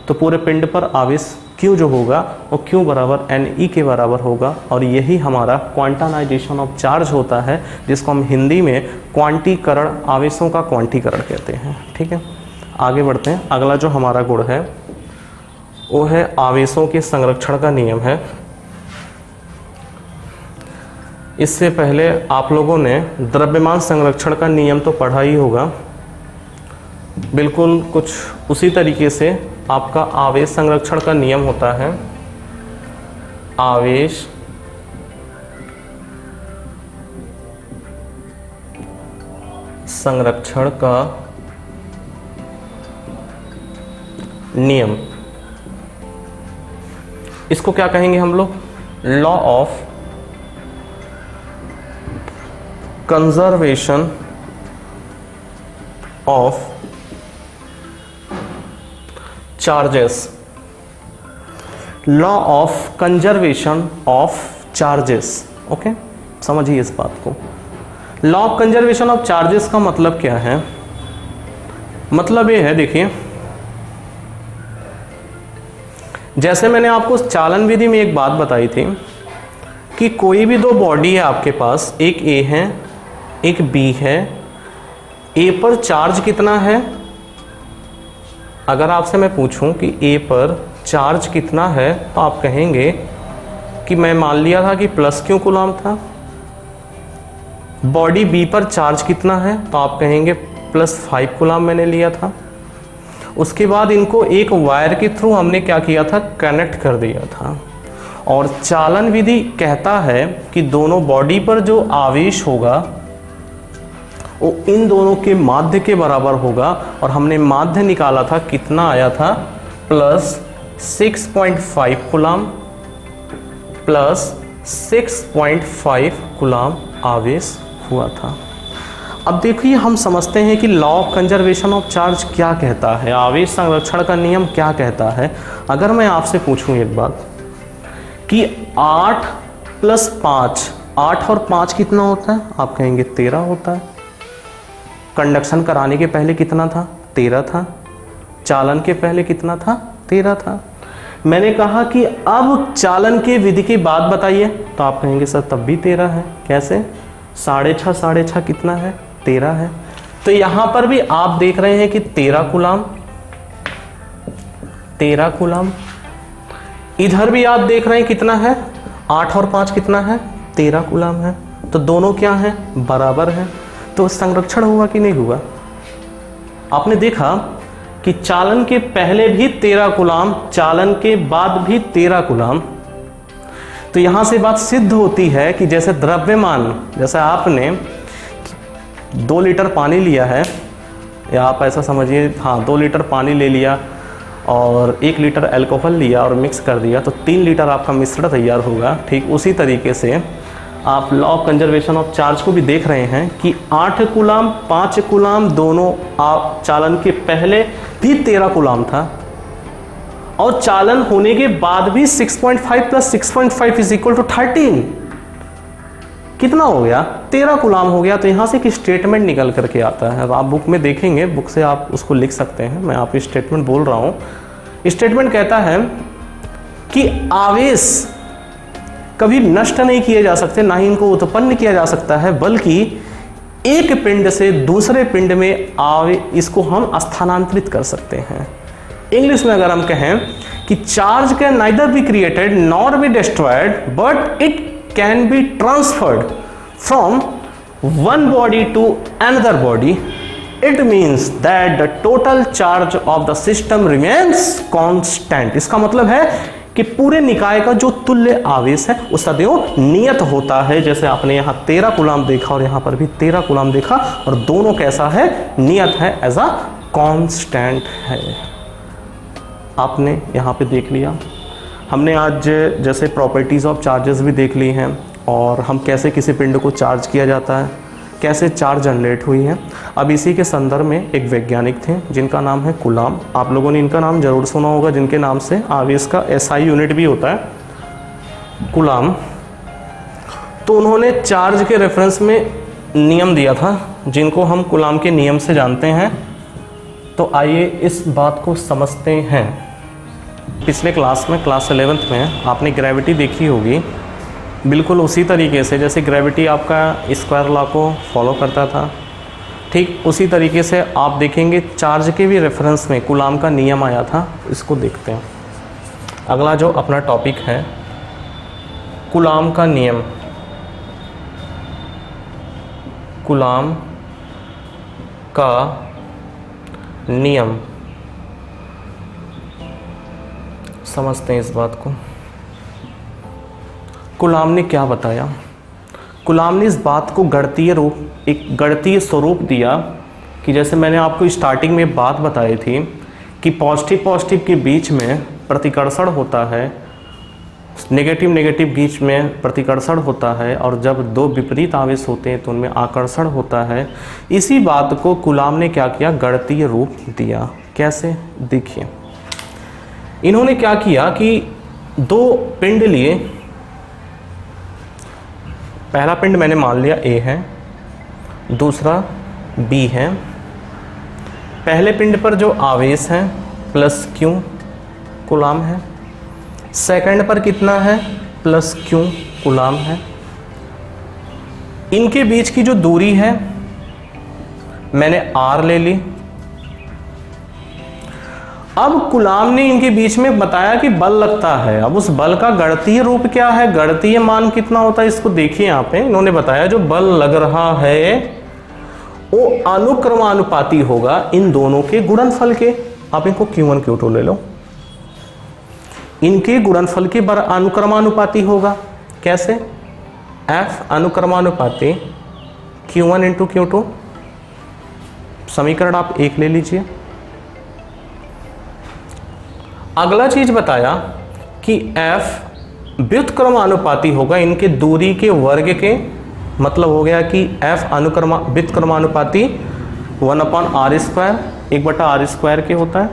तो पूरे पिंड पर आवेश Q जो होगा वो Q बराबर NE के बराबर होगा, और यही हमारा क्वांटानाइजेशन ऑफ चार्ज होता है, जिसको हम हिंदी में क्वांटीकरण, आवेशों का क्वांटीकरण कहते हैं। ठीक है, आगे बढ़ते हैं। अगला जो हमारा गुण है वो है आवेशों के संरक्षण का नियम है। इससे पहले आप लोगों ने द्रव्यमान संरक्षण का नियम तो पढ़ा ही होगा। बिल्कुल कुछ उसी तरीके से आपका आवेश संरक्षण का नियम होता है। आवेश संरक्षण का नियम, इसको क्या कहेंगे हम लोग, law of conservation of charges. Law of conservation of charges. Okay, समझिए इस बात को। Law of conservation of charges का मतलब क्या है, मतलब ये है, देखिए जैसे मैंने आपको चालन विधि में एक बात बताई थी कि कोई भी दो बॉडी है आपके पास, एक A है एक B है, ए पर चार्ज कितना है? अगर आपसे मैं पूछूं कि ए पर चार्ज कितना है तो आप कहेंगे कि मैं मान लिया था कि प्लस क्यू कूलम था। बॉडी बी पर चार्ज कितना है तो आप कहेंगे +5 कूलम मैंने लिया था। उसके बाद इनको एक वायर के थ्रू हमने क्या किया था, कनेक्ट कर दिया था। और चालन विधि कहता है कि दोनों बॉडी पर जो आवेश होगा वो इन दोनों के माध्य के बराबर होगा, और हमने माध्य निकाला था, कितना आया था, +6.5 कूलम +6.5 कूलम आवेश हुआ था। अब देखिए हम समझते हैं कि law of conservation of charge क्या कहता है, आवेश संरक्षण का नियम क्या कहता है। अगर मैं आपसे पूछूं एक बात कि 8 + 5, 8 और 5 कितना होता है, आप कहेंगे 13 होता है। कंडक्शन कराने के पहले कितना था, 13 था। चालन के पहले कितना था, 13 था। मैंने कहा कि अब चालन के विधि की बात बताइए, तो आप कहेंगे सर तब भी 13 है। कैसे, 6.5 कितना है, 13 है। तो यहां पर भी आप देख रहे हैं कि 13 कूलम। इधर भी आप देख रहे हैं कितना है, 8 और 5 कितना है, 13 कूलम है। तो दोनों क्या है, बराबर है। तो संरक्षण हुआ कि नहीं हुआ? आपने देखा कि चालन के पहले भी 13 कूलम, चालन के बाद भी 13 कूलम। तो यहां से बात सिद्ध होती है कि जैसे द्रव्यमान, जैसे आपने 2 लीटर पानी लिया है, या आप ऐसा समझिए, हाँ 2 लीटर पानी ले लिया और 1 लीटर अल्कोहल लिया और मिक्स कर दिया, तो 3 लीटर आपका मिश्रण तैयार होगा। ठीक उसी तरीके से आप law of conservation of charge को भी देख रहे हैं कि 8 कूलम 5 कूलम दोनों आप चालन के पहले भी 13 कूलम था, और चालन होने के बाद भी 6.5 + 6.5 = 13 कितना हो गया, 13 कूलम हो गया। तो यहाँ से एक स्टेटमेंट निकल करके आता है। आप बुक में देखेंगे, बुक से आप उसको लिख सकते हैं, मैं आप स्टेटमेंट बोल रहा हूँ। स्टेटमेंट कहता है कि आवेश कभी नष्ट नहीं किए जा सकते, ना ही इनको उत्पन्न किया जा सकता है, बल्कि एक पिंड से दूसरे पिंड में इसको हम स्थानांतरित कर सकते हैं। इंग्लिश में अगर हम कहें कि charge can neither be created nor be destroyed, but it can be transferred from one body to another body, it means that the total charge of the system remains constant. इसका मतलब है कि पूरे निकाय का जो तुल्य आवेश है वो सदैव नियत होता है। जैसे आपने यहाँ 13 कूलम देखा और यहाँ पर भी 13 कूलम देखा, और दोनों कैसा है, नियत है, एज अ कांस्टेंट है। आपने यहाँ पे देख लिया। हमने आज जैसे प्रॉपर्टीज ऑफ चार्जेस भी देख ली हैं, और हम कैसे किसी पिंड को चार्ज किया जाता है, कैसे चार्ज जनरेट हुई है। अब इसी के संदर्भ में एक वैज्ञानिक थे जिनका नाम है कूलम। आप लोगों ने इनका नाम जरूर सुना होगा, जिनके नाम से आवेश का SI यूनिट भी होता है, कूलम। तो उन्होंने चार्ज के रेफरेंस में नियम दिया था, जिनको हम कूलम के नियम से जानते हैं। तो आइए इस बात को समझते हैं। पिछले क्लास में, क्लास 11th में आपने ग्रेविटी देखी होगी, बिल्कुल उसी तरीके से जैसे ग्रेविटी आपका स्क्वायर लॉ को फॉलो करता था, ठीक उसी तरीके से आप देखेंगे चार्ज के भी रेफरेंस में कूलम का नियम आया था। इसको देखते हैं। अगला जो अपना टॉपिक है, कूलम का नियम। कूलम का नियम, समझते हैं इस बात को। कूलम ने क्या बताया? कूलम ने इस बात को एक गणितीय स्वरूप दिया कि जैसे मैंने आपको स्टार्टिंग में बात बताई थी कि पॉजिटिव के बीच में प्रतिकर्षण होता है, नेगेटिव बीच में प्रतिकर्षण होता है, और जब दो विपरीत आवेश होते हैं तो उनमें आकर्षण होता है। इसी बात को कूलम ने क्या किया, गणितीय रूप दिया। कैसे, देखिए इन्होंने क्या किया कि 2 पिंड लिए। पहला पिंड मैंने मान लिया A है, दूसरा B है। पहले पिंड पर जो आवेश है +Q कूलम है, सेकंड पर कितना है, +Q कूलम है। इनके बीच की जो दूरी है मैंने R ले ली। अब कूलाम ने इनके बीच में बताया कि बल लगता है। अब उस बल का गणितीय रूप क्या है, गणितीय मान कितना होता है, इसको देखिए यहाँ पे इन्होंने बताया जो बल लग रहा है वो अनुक्रमानुपाती होगा इन दोनों के गुणनफल के। आप इनको Q1 Q2 ले लो, इनके गुणनफल के अनुक्रमानुपाती होगा। कैसे? F अनुक्रमानुपाती Q1 into Q2। समीकरण आप 1 ले लीजिए। अगला चीज बताया कि F व्युत्क्रमानुपाती होगा इनके दूरी के वर्ग के। मतलब हो गया कि F व्युत्क्रमानुपाती 1/r², 1/r² के होता है।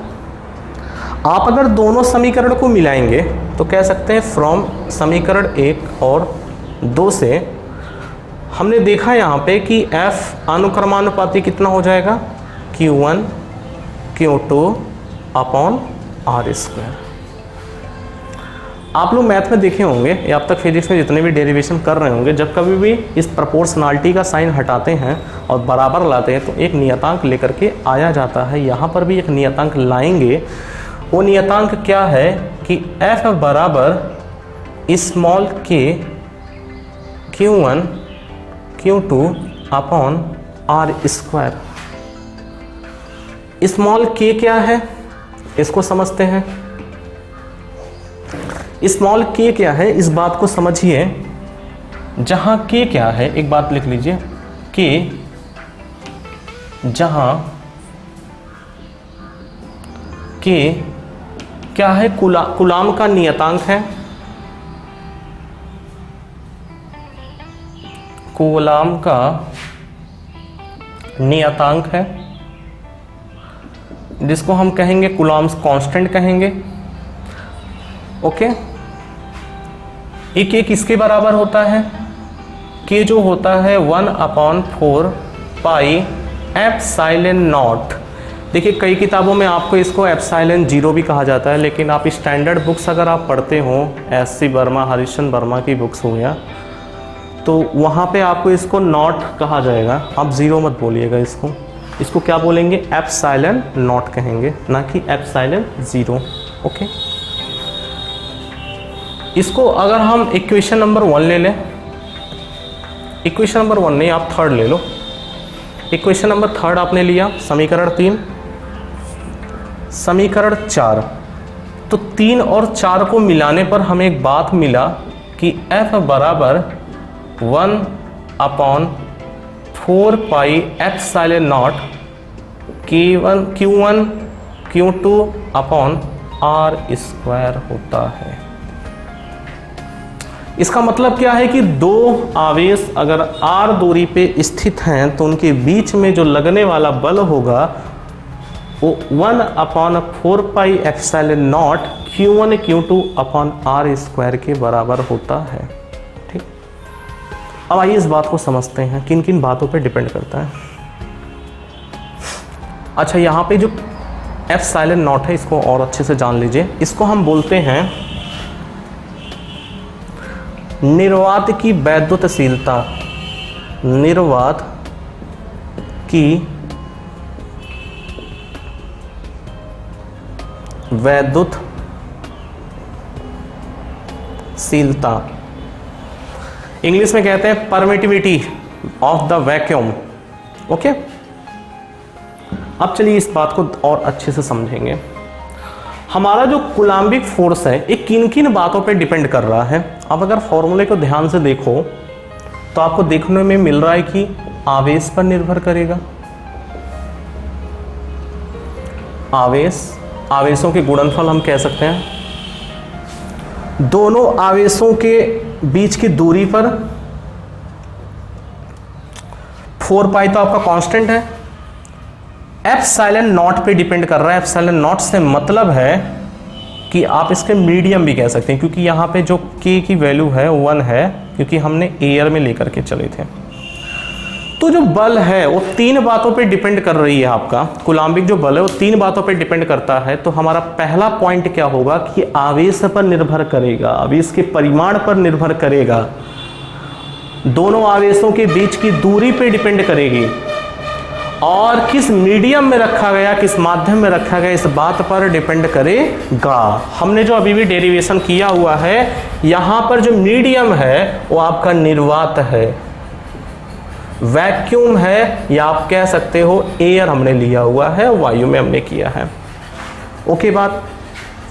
आप अगर दोनों समीकरण को मिलाएंगे तो कह सकते हैं फ्रॉम समीकरण 1 और 2 से हमने देखा यहाँ पे कि F अनुक्रमानुपाती कितना हो जाएगा, Q1 Q2/r²। आप लोग मैथ में देखे होंगे या अब तक फिजिक्स में जितने भी डेरिवेशन कर रहे होंगे, जब कभी भी इस प्रोपोर्शनलिटी का साइन हटाते हैं और बराबर लाते हैं तो एक नियतांक लेकर के आया जाता है। यहाँ पर भी एक नियतांक लाएंगे। वो नियतांक क्या है कि F बराबर small k Q1 Q2/r²। Small k क्या है इसको समझते हैं। स्मॉल k क्या है इस बात को समझिए। जहां k क्या है, एक बात लिख लीजिए, k जहां k क्या है, कूलाम का नियतांक है, कूलाम का नियतांक है जिसको हम कहेंगे कूलाम्स कांस्टेंट कहेंगे। ओके, एक किसके बराबर होता है, के जो होता है 1/4 पाई एप्सिलॉन नॉट। देखिए कई किताबों में आपको इसको एप्सिलॉन 0 भी कहा जाता है, लेकिन आप स्टैंडर्ड बुक्स अगर आप पढ़ते हो, SC वर्मा, हरिश्चंद्र वर्मा की बुक्स हो गया, तो वहाँ पे आपको इसको नॉट कहा जाएगा। आप 0 मत बोलिएगा, इसको क्या बोलेंगे, एप्सिलॉन नॉट कहेंगे, ना कि एप्सिलॉन 0। ओके, इसको अगर हम इक्वेशन नंबर 1 ले लें, इक्वेशन नंबर 1 नहीं आप 3rd ले लो। इक्वेशन नंबर 3rd आपने लिया, समीकरण 3, समीकरण 4। तो 3 और 4 को मिलाने पर हमें एक बात मिला कि F बराबर 1/4 pi epsilon not Q1 Q2/r² होता है। इसका मतलब क्या है कि दो आवेश अगर r दूरी पे स्थित हैं तो उनके बीच में जो लगने वाला बल होगा वो 1/4 pi epsilon not Q1 Q2/r² के बराबर होता है। ठीक, अब आइए इस बात को समझते हैं किन किन बातों पे डिपेंड करता है। अच्छा, यहाँ पे जो एप्सिलॉन नॉट है इसको और अच्छे से जान लीजिए। इसको हम बोलते हैं निर्वात की वैद्युतशीलता, निर्वात की वैद्युतशीलता, इंग्लिश में कहते हैं permittivity of the vacuum. Okay, अब चलिए इस बात को और अच्छे से समझेंगे। हमारा जो कूलाम्बिक फोर्स है ये किन किन बातों पे डिपेंड कर रहा है। अब अगर फॉर्मूले को ध्यान से देखो तो आपको देखने में मिल रहा है कि आवेश पर निर्भर करेगा। आवेशों के गुणनफल हम कह सकते हैं, दोनों आवेशों के बीच की दूरी पर 4 पाई तो आपका कांस्टेंट है, एप्सिलॉन नॉट पे डिपेंड कर रहा है। एप्सिलॉन नॉट से मतलब है कि आप इसके मीडियम भी कह सकते हैं, क्योंकि यहाँ पे जो k की वैल्यू है 1 है, क्योंकि हमने एयर में लेकर के चले थे। तो जो बल है वो 3 बातों पे डिपेंड कर रही है। आपका कूलाम्बिक जो बल है वो 3 बातों पे डिपेंड करता है। तो हमारा पहला पॉइंट क्या होगा कि आवेश पर निर्भर करेगा, आवेश के परिमाण पर निर्भर करेगा, दोनों आवेशों के बीच की दूरी पे डिपेंड करेगी। और किस मीडियम में रखा गया, किस माध्यम में रखा गया, इस बात पर डिपेंड करेगा। हमने जो अभी भी डेरिवेशन किया हुआ है, यहाँ पर जो मीडियम है वो आपका निर्वात है, वैक्यूम है, या आप कह सकते हो एयर हमने लिया हुआ है, वायु में हमने किया है। ओके बात,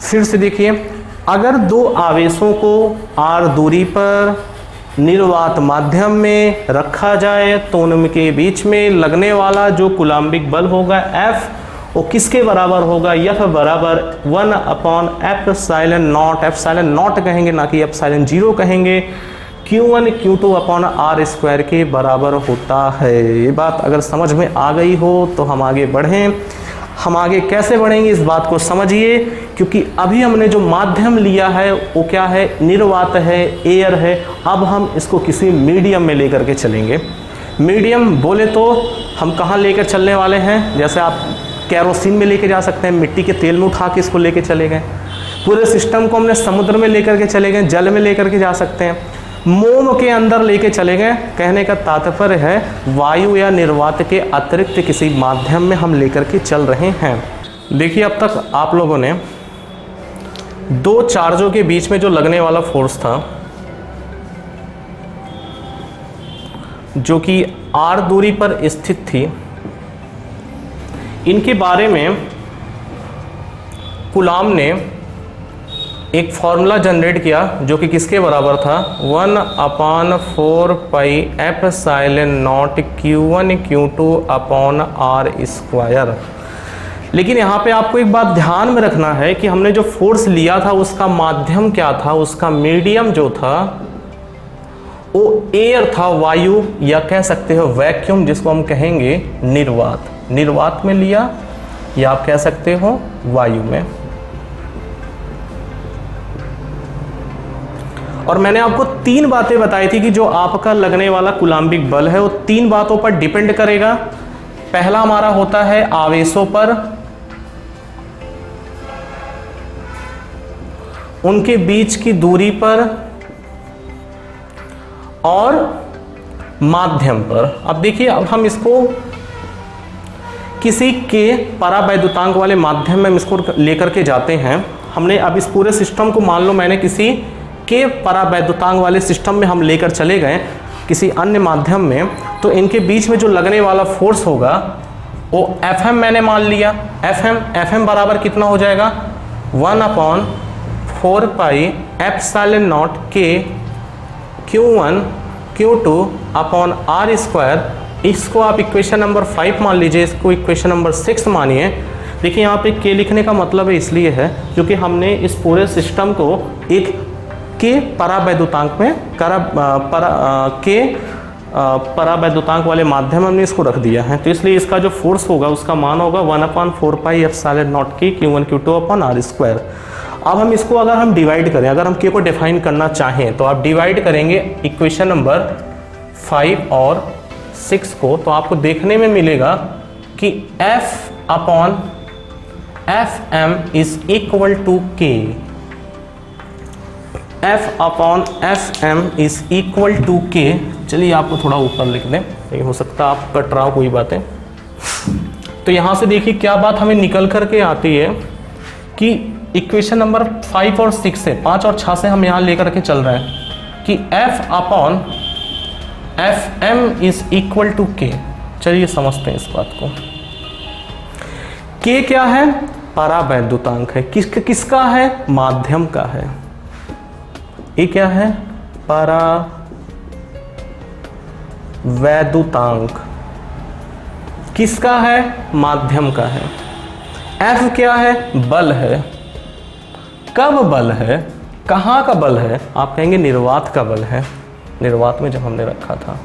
फिर से देखिए, अगर दो आवेशों को r दूरी पर निर्वात माध्यम में रखा जाए तो उनके बीच में लगने वाला जो कूलम्बिक बल होगा F, वो किसके बराबर होगा? F बराबर 1/एप्सिलॉन0, एप्सिलॉन0 कहेंगे ना कि एप्सिलॉन0 कहेंगे, Q1 Q2 upon R square के बराबर होता है। ये बात अगर समझ में आ गई हो तो हम आगे बढ़ें। हम आगे कैसे बढ़ेंगे इस बात को समझिए, क्योंकि अभी हमने जो माध्यम लिया है वो क्या है? निर्वात है, एयर है। अब हम इसको किसी मीडियम में लेकर के चलेंगे। मीडियम बोले तो हम कहाँ लेकर चलने वाले हैं? जैसे आप कैरोसिन में लेके जा सकते हैं, मिट्टी के तेल में उठा के इसको लेके चले गए। पूरे सिस्टम को हमने समुद्र में लेकर के चले गए, जल में लेकर के जा सकते हैं, मोम के अंदर लेके चले गए। कहने का तात्पर्य है वायु या निर्वात के अतिरिक्त किसी माध्यम में हम लेकर के चल रहे हैं। देखिए, अब तक आप लोगों ने दो चार्जों के बीच में जो लगने वाला फोर्स था, जो कि r दूरी पर स्थित थी, इनके बारे में कूलाम ने एक फॉर्मूला जनरेट किया जो कि किसके बराबर था? 1/4 पाई एप्सिलॉन0 Q1 Q2 upon R square. लेकिन यहाँ पे आपको एक बात ध्यान में रखना है कि हमने जो फोर्स लिया था उसका माध्यम क्या था? उसका मीडियम जो था वो एयर था, वायु, या कह सकते हो वैक्यूम, जिसको हम कहेंगे निर्वात। निर्वात में लिया, या आप कह सकते हो वायु में। और मैंने आपको तीन बातें बताई थी कि जो आपका लगने वाला कूलम्बिक बल है वो तीन बातों पर डिपेंड करेगा। पहला हमारा होता है आवेशों पर, उनके बीच की दूरी पर, और माध्यम पर। अब देखिए, अब हम इसको किसी के परावैद्युतांक वाले माध्यम में हम इसको लेकर के जाते हैं। हमने अब इस पूरे सिस्टम को, मान लो मैंने किसी के परावैद्युतांक वाले सिस्टम में हम लेकर चले गए किसी अन्य माध्यम में, तो इनके बीच में जो लगने वाला फोर्स होगा वो Fm मैंने मान लिया। Fm बराबर कितना हो जाएगा? 1/4 पाई एप्सिलॉन0 के Q1 Q2 upon R square. इसको आप इक्वेशन नंबर 5 मान लीजिए, इसको इक्वेशन नंबर 6 मानिए। देखिए, यहाँ पे के लिखने का मतलब है इसलिए है क्योंकि हमने इस पूरे सिस्टम को एक के परावैद्युतांक में परावैद्युतांक वाले माध्यम में हमने इसको रख दिया है, तो इसलिए इसका जो फोर्स होगा उसका मान होगा 1/4 पाई एप्सिलॉन0 के Q1 Q2 upon R square. अब हम इसको अगर हम डिवाइड करें, अगर हम के को डिफाइन करना चाहें तो आप डिवाइड करेंगे इक्वेशन नंबर 5 और 6 को, तो आपको देखने में मिलेगा कि F/Fm is equal to K। F/Fm is equal to K। चलिए आपको थोड़ा ऊपर लिख दें, नहीं हो सकता आप कट रहा हो कोई बातें। तो यहाँ से देखिए क्या बात हमें निकल करके आती है कि इक्वेशन नंबर 5 और 6 से, 5 और 6 से हम यहाँ लेकर के चल रहे हैं कि F/Fm is equal to K। चलिए समझते हैं इस बात को। K क्या है? परावैद्युतांक है। किसका है? माध्यम का है। ये क्या है? परावैद्युतांक। किसका है? माध्यम का है। F क्या है? बल है। कब बल है? कहाँ का बल है? आप कहेंगे निर्वात का बल है, निर्वात में जब हमने रखा था।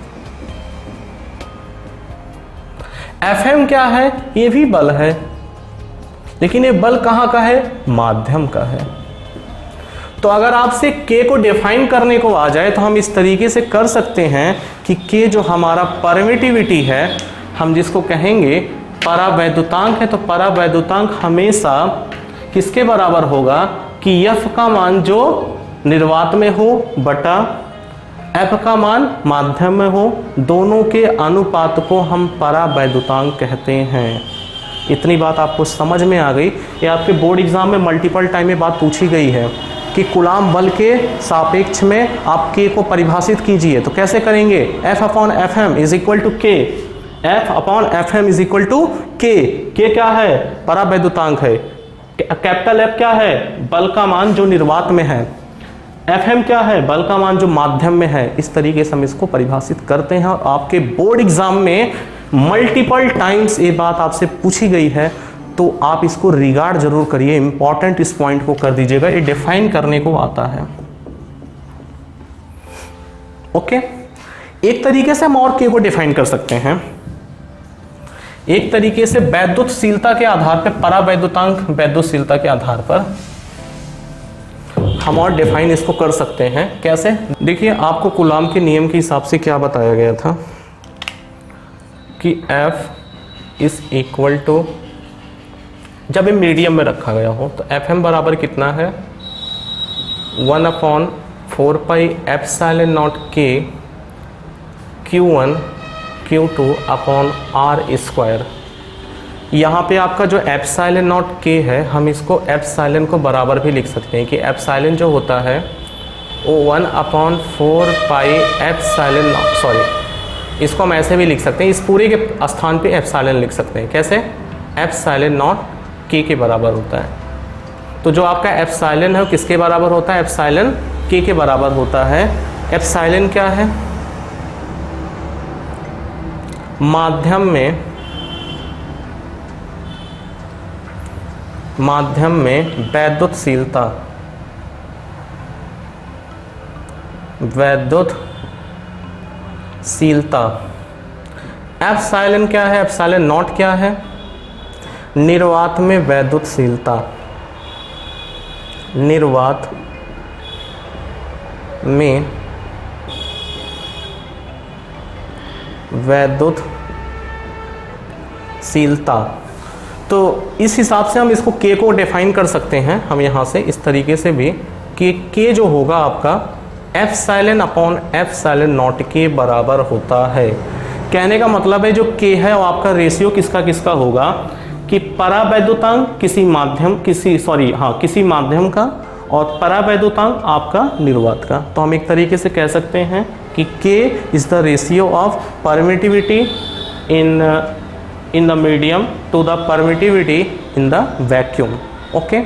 Fm क्या है? ये भी बल है, लेकिन ये बल कहाँ का है? माध्यम का है। तो अगर आपसे K को डिफाइन करने को आ जाए तो हम इस तरीके से कर सकते हैं कि K जो हमारा परमिटिविटी है, हम जिसको कहेंगे परावैद्युतांक है, तो परावैद्युतांक हमेशा किसके बराबर होगा कि F का मान जो निर्वात में हो बटा F का मान माध्यम में हो, दोनों के अनुपात को हम परावैद्युतांक कहते हैं। इतनी बात आपको समझ में आ गई। ये आपके बोर्ड एग्जाम में मल्टीपल टाइम में बात पूछी गई है कि कूलाम बल के सापेक्ष में आप K को परिभाषित कीजिए। तो कैसे करेंगे? F upon F M is equal to K, F upon F M is equal to K. K क्या है? परावैद्युतांक है। कैपिटल F क्या है? बल का मान जो निर्वात में है। Fm क्या है? बल का मान जो माध्यम में है। इस तरीके से हम इसको परिभाषित करते हैं और आपके बोर्ड एग्जाम में मल्टीपल टाइम्स ये बात आपसे पूछी गई है, तो आप इसको रिगार्ड जरूर करिए, इंपॉर्टेंट इस पॉइंट को कर दीजिएगा, ये डिफाइन करने को आता है। ओके, एक तरीके से हम और K को डिफाइन कर सकते हैं। एक तरीके से वैद्युतशीलता के आधार पर, परावैद्युतांक वैद्युतशीलता के आधार पर हम और डिफाइन इसको कर सकते हैं। कैसे? देखिए, आपको कूलाम के नियम के हिसाब से क्या बताया गया था कि F इज इक्वल टू, जब ये मीडियम में रखा गया हो तो Fm बराबर कितना है? 1/4πε0 K Q1 Q2 upon R square. यहाँ पे आपका जो एप्सिलॉन नॉट K है, हम इसको एप्सिलॉन को बराबर भी लिख सकते हैं कि एप्सिलॉन जो होता है वो 1/4πε0, सॉरी, इसको हम ऐसे भी लिख सकते हैं, इस पूरे के स्थान पे एप्सिलॉन लिख सकते हैं। कैसे? एप्सिलॉन नॉट K के बराबर होता है। तो जो आपका एप्सिलॉन है वो किसके बराबर होता है? एप्सिलॉन K के बराबर होता है। एप्सिलॉन क्या है? माध्यम में वैद्युतशीलता, एप्सिलॉन क्या है? एप्सिलॉन नॉट क्या है? निर्वात में वैद्युतशीलता, निर्वात में वैद्युतशीलता। तो इस हिसाब से हम इसको K को डिफाइन कर सकते हैं हम यहाँ से इस तरीके से भी कि K जो होगा आपका एप्सिलॉन अपॉन एप्सिलॉन नॉट के बराबर होता है। कहने का मतलब है जो K है वो आपका रेशियो किसका किसका होगा कि परावैद्युतांक किसी माध्यम का और परावैद्युतांक आपका निर्वात का। तो हम एक तरीके से कह सकते हैं कि K is the ratio of permittivity in the medium to the permittivity in the vacuum. Okay,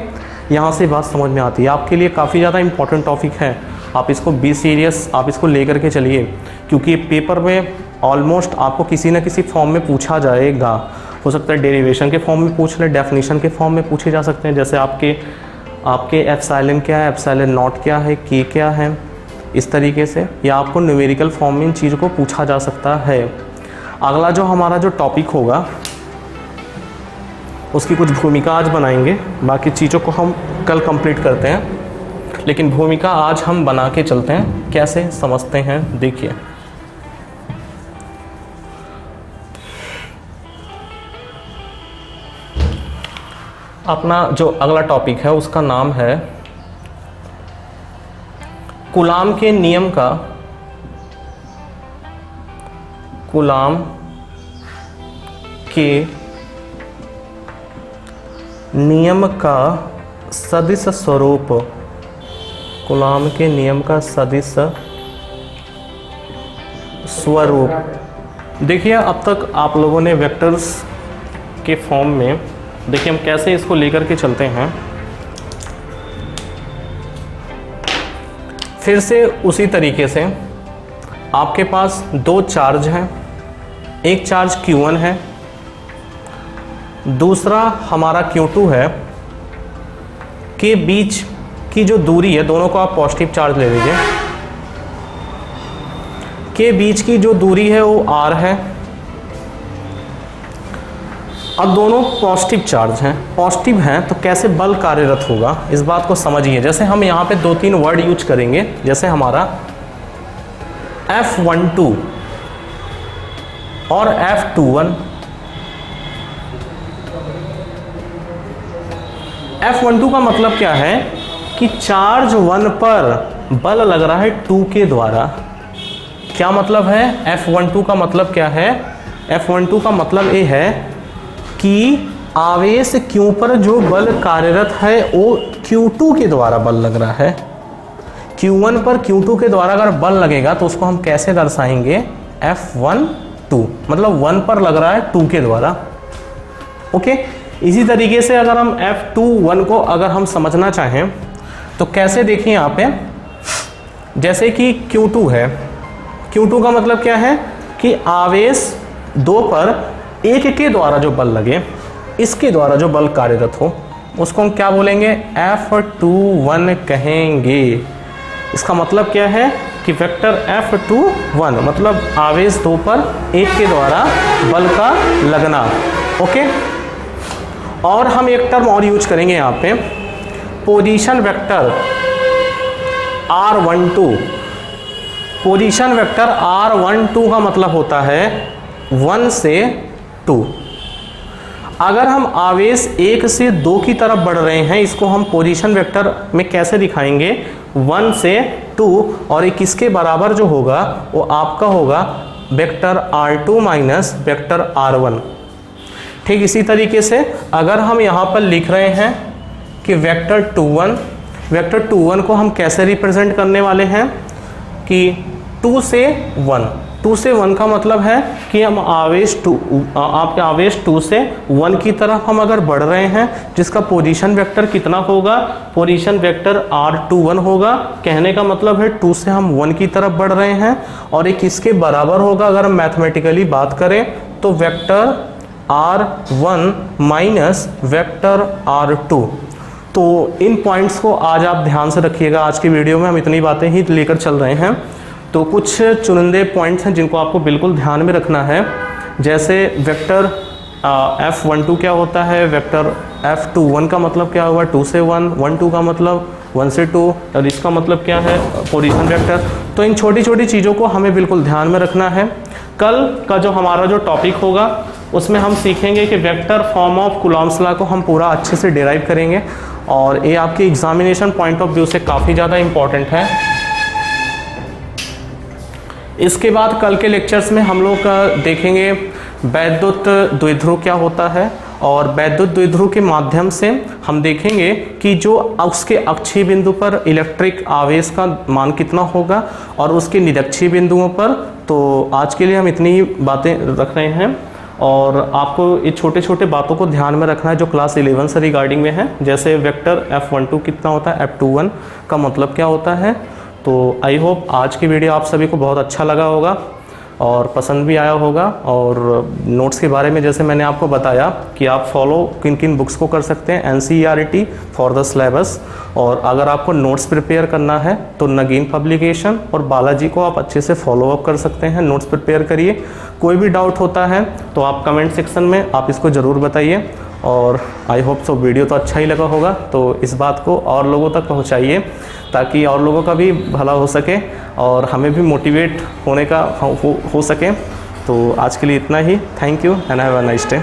यहाँ से बात समझ में आती है। आपके लिए काफ़ी ज़्यादा इंपॉर्टेंट टॉपिक है, आप इसको बी सीरियस, आप इसको लेकर के चलिए, क्योंकि पेपर में ऑलमोस्ट आपको किसी न किसी फॉर्म में पूछा जाएगा। हो सकता है डेरिवेशन के फॉर्म में पूछ ले, डेफिनेशन के फॉर्म में पूछे जा सकते हैं, जैसे आपके एप्सिलॉन क्या है, एप्सिलॉन नॉट क्या है, K क्या है, इस तरीके से, या आपको न्यूमेरिकल फॉर्म में इन चीज़ों को पूछा जा सकता है। अगला जो हमारा जो टॉपिक होगा उसकी कुछ भूमिका आज बनाएंगे, बाकी चीज़ों को हम कल कंप्लीट करते हैं, लेकिन भूमिका आज हम बना के चलते हैं। कैसे समझते हैं देखिए। अपना जो अगला टॉपिक है उसका नाम है कूलाम के नियम का, कूलाम के नियम का सदिश स्वरूप, कूलाम के नियम का सदिश स्वरूप। देखिए, अब तक आप लोगों ने वेक्टर्स के फॉर्म में, देखिए हम कैसे इसको लेकर के चलते हैं। फिर से उसी तरीके से आपके पास दो चार्ज हैं, एक चार्ज Q1 है, दूसरा हमारा Q2 है, के बीच की जो दूरी है, दोनों को आप पॉजिटिव चार्ज ले लीजिए, के बीच की जो दूरी है वो R है, अब दोनों पॉजिटिव चार्ज हैं, पॉजिटिव हैं, तो कैसे बल कार्यरत होगा इस बात को समझिए। जैसे हम यहाँ पे दो तीन वर्ड यूज करेंगे, जैसे हमारा F12 और F21। F12 का मतलब क्या है कि चार्ज 1 पर बल लग रहा है 2 के द्वारा, क्या मतलब है? F12 का मतलब क्या है? F12 का मतलब ये है कि आवेश Q पर जो बल कार्यरत है वो Q2 के द्वारा बल लग रहा है। Q1 पर Q2 के द्वारा अगर बल लगेगा तो उसको हम कैसे दर्शाएंगे? F12, मतलब 1 पर लग रहा है 2 के द्वारा। ओके, इसी तरीके से अगर हम F21 को अगर हम समझना चाहें तो कैसे देखिए यहाँ पे, जैसे कि Q2 है, Q2 का मतलब क्या है कि आवेश 2 पर 1 के द्वारा जो बल लगे, इसके द्वारा जो बल कार्यरत हो, उसको हम क्या बोलेंगे? F21 कहेंगे। इसका मतलब क्या है कि वेक्टर F21 मतलब आवेश 2 पर 1 के द्वारा बल का लगना। ओके, और हम एक टर्म और यूज करेंगे यहाँ पे, position vector R12। Position vector R12 का मतलब होता है 1 से 2। अगर हम आवेश 1 से 2 की तरफ बढ़ रहे हैं, इसको हम पोजीशन वेक्टर में कैसे दिखाएंगे? 1 से 2, और ये किसके बराबर जो होगा वो आपका होगा vector R2 minus vector R1। ठीक इसी तरीके से अगर हम यहाँ पर लिख रहे हैं कि वेक्टर 21 को हम कैसे रिप्रेजेंट करने वाले हैं कि 2 से 1 का मतलब है कि हम आपके आवेश 2 से 1 की तरफ हम अगर बढ़ रहे हैं, जिसका पोजीशन वेक्टर कितना होगा? पोजीशन वेक्टर R21 होगा। कहने का मतलब है 2 से हम 1 की तरफ बढ़ रहे हैं, और ये किसके बराबर होगा? अगर हम मैथमेटिकली बात करें तो vector R1 minus vector R2। तो इन पॉइंट्स को आज आप ध्यान से रखिएगा। आज की वीडियो में हम इतनी बातें ही लेकर चल रहे हैं, तो कुछ चुनिंदे पॉइंट्स हैं जिनको आपको बिल्कुल ध्यान में रखना है। जैसे वेक्टर F12 क्या होता है, वेक्टर F21 का मतलब क्या होगा? 2 से 1, 12 का मतलब 1 से 2, और इसका मतलब क्या है? Position vector. तो इन छोटी छोटी चीज़ों को हमें बिल्कुल ध्यान में रखना है। कल का जो हमारा जो टॉपिक होगा उसमें हम सीखेंगे कि vector form of Coulomb's law को हम पूरा अच्छे से डिराइव करेंगे, और ये आपके एग्जामिनेशन पॉइंट ऑफ व्यू से काफ़ी ज़्यादा इम्पॉर्टेंट है। इसके बाद कल के लेक्चर्स में हम लोग देखेंगे वैद्युत द्विध्रुव क्या होता है, और वैद्युत द्विध्रुव के माध्यम से हम देखेंगे कि जो उसके अक्षीय बिंदु पर इलेक्ट्रिक आवेश का मान कितना होगा और उसके निरक्षीय बिंदुओं पर। तो आज के लिए हम इतनी बातें रख रहे हैं, और आपको ये छोटे छोटे बातों को ध्यान में रखना है जो क्लास 11 से रिगार्डिंग में है। जैसे वेक्टर F12 कितना होता है, F21 का मतलब क्या होता है। तो आई होप आज की वीडियो आप सभी को बहुत अच्छा लगा होगा और पसंद भी आया होगा। और नोट्स के बारे में जैसे मैंने आपको बताया कि आप फॉलो किन किन बुक्स को कर सकते हैं, NCERT फॉर द सिलेबस। और अगर आपको नोट्स प्रिपेयर करना है तो नगीन पब्लिकेशन और बालाजी को आप अच्छे से फॉलो अप कर सकते हैं। नोट्स प्रिपेयर करिए। कोई भी डाउट होता है तो आप कमेंट सेक्शन में आप इसको ज़रूर बताइए। और आई होप सो वीडियो तो अच्छा ही लगा होगा, तो इस बात को और लोगों तक पहुंचाइए ताकि और लोगों का भी भला हो सके और हमें भी मोटिवेट होने का हो सके। तो आज के लिए इतना ही। Thank you and have a nice day.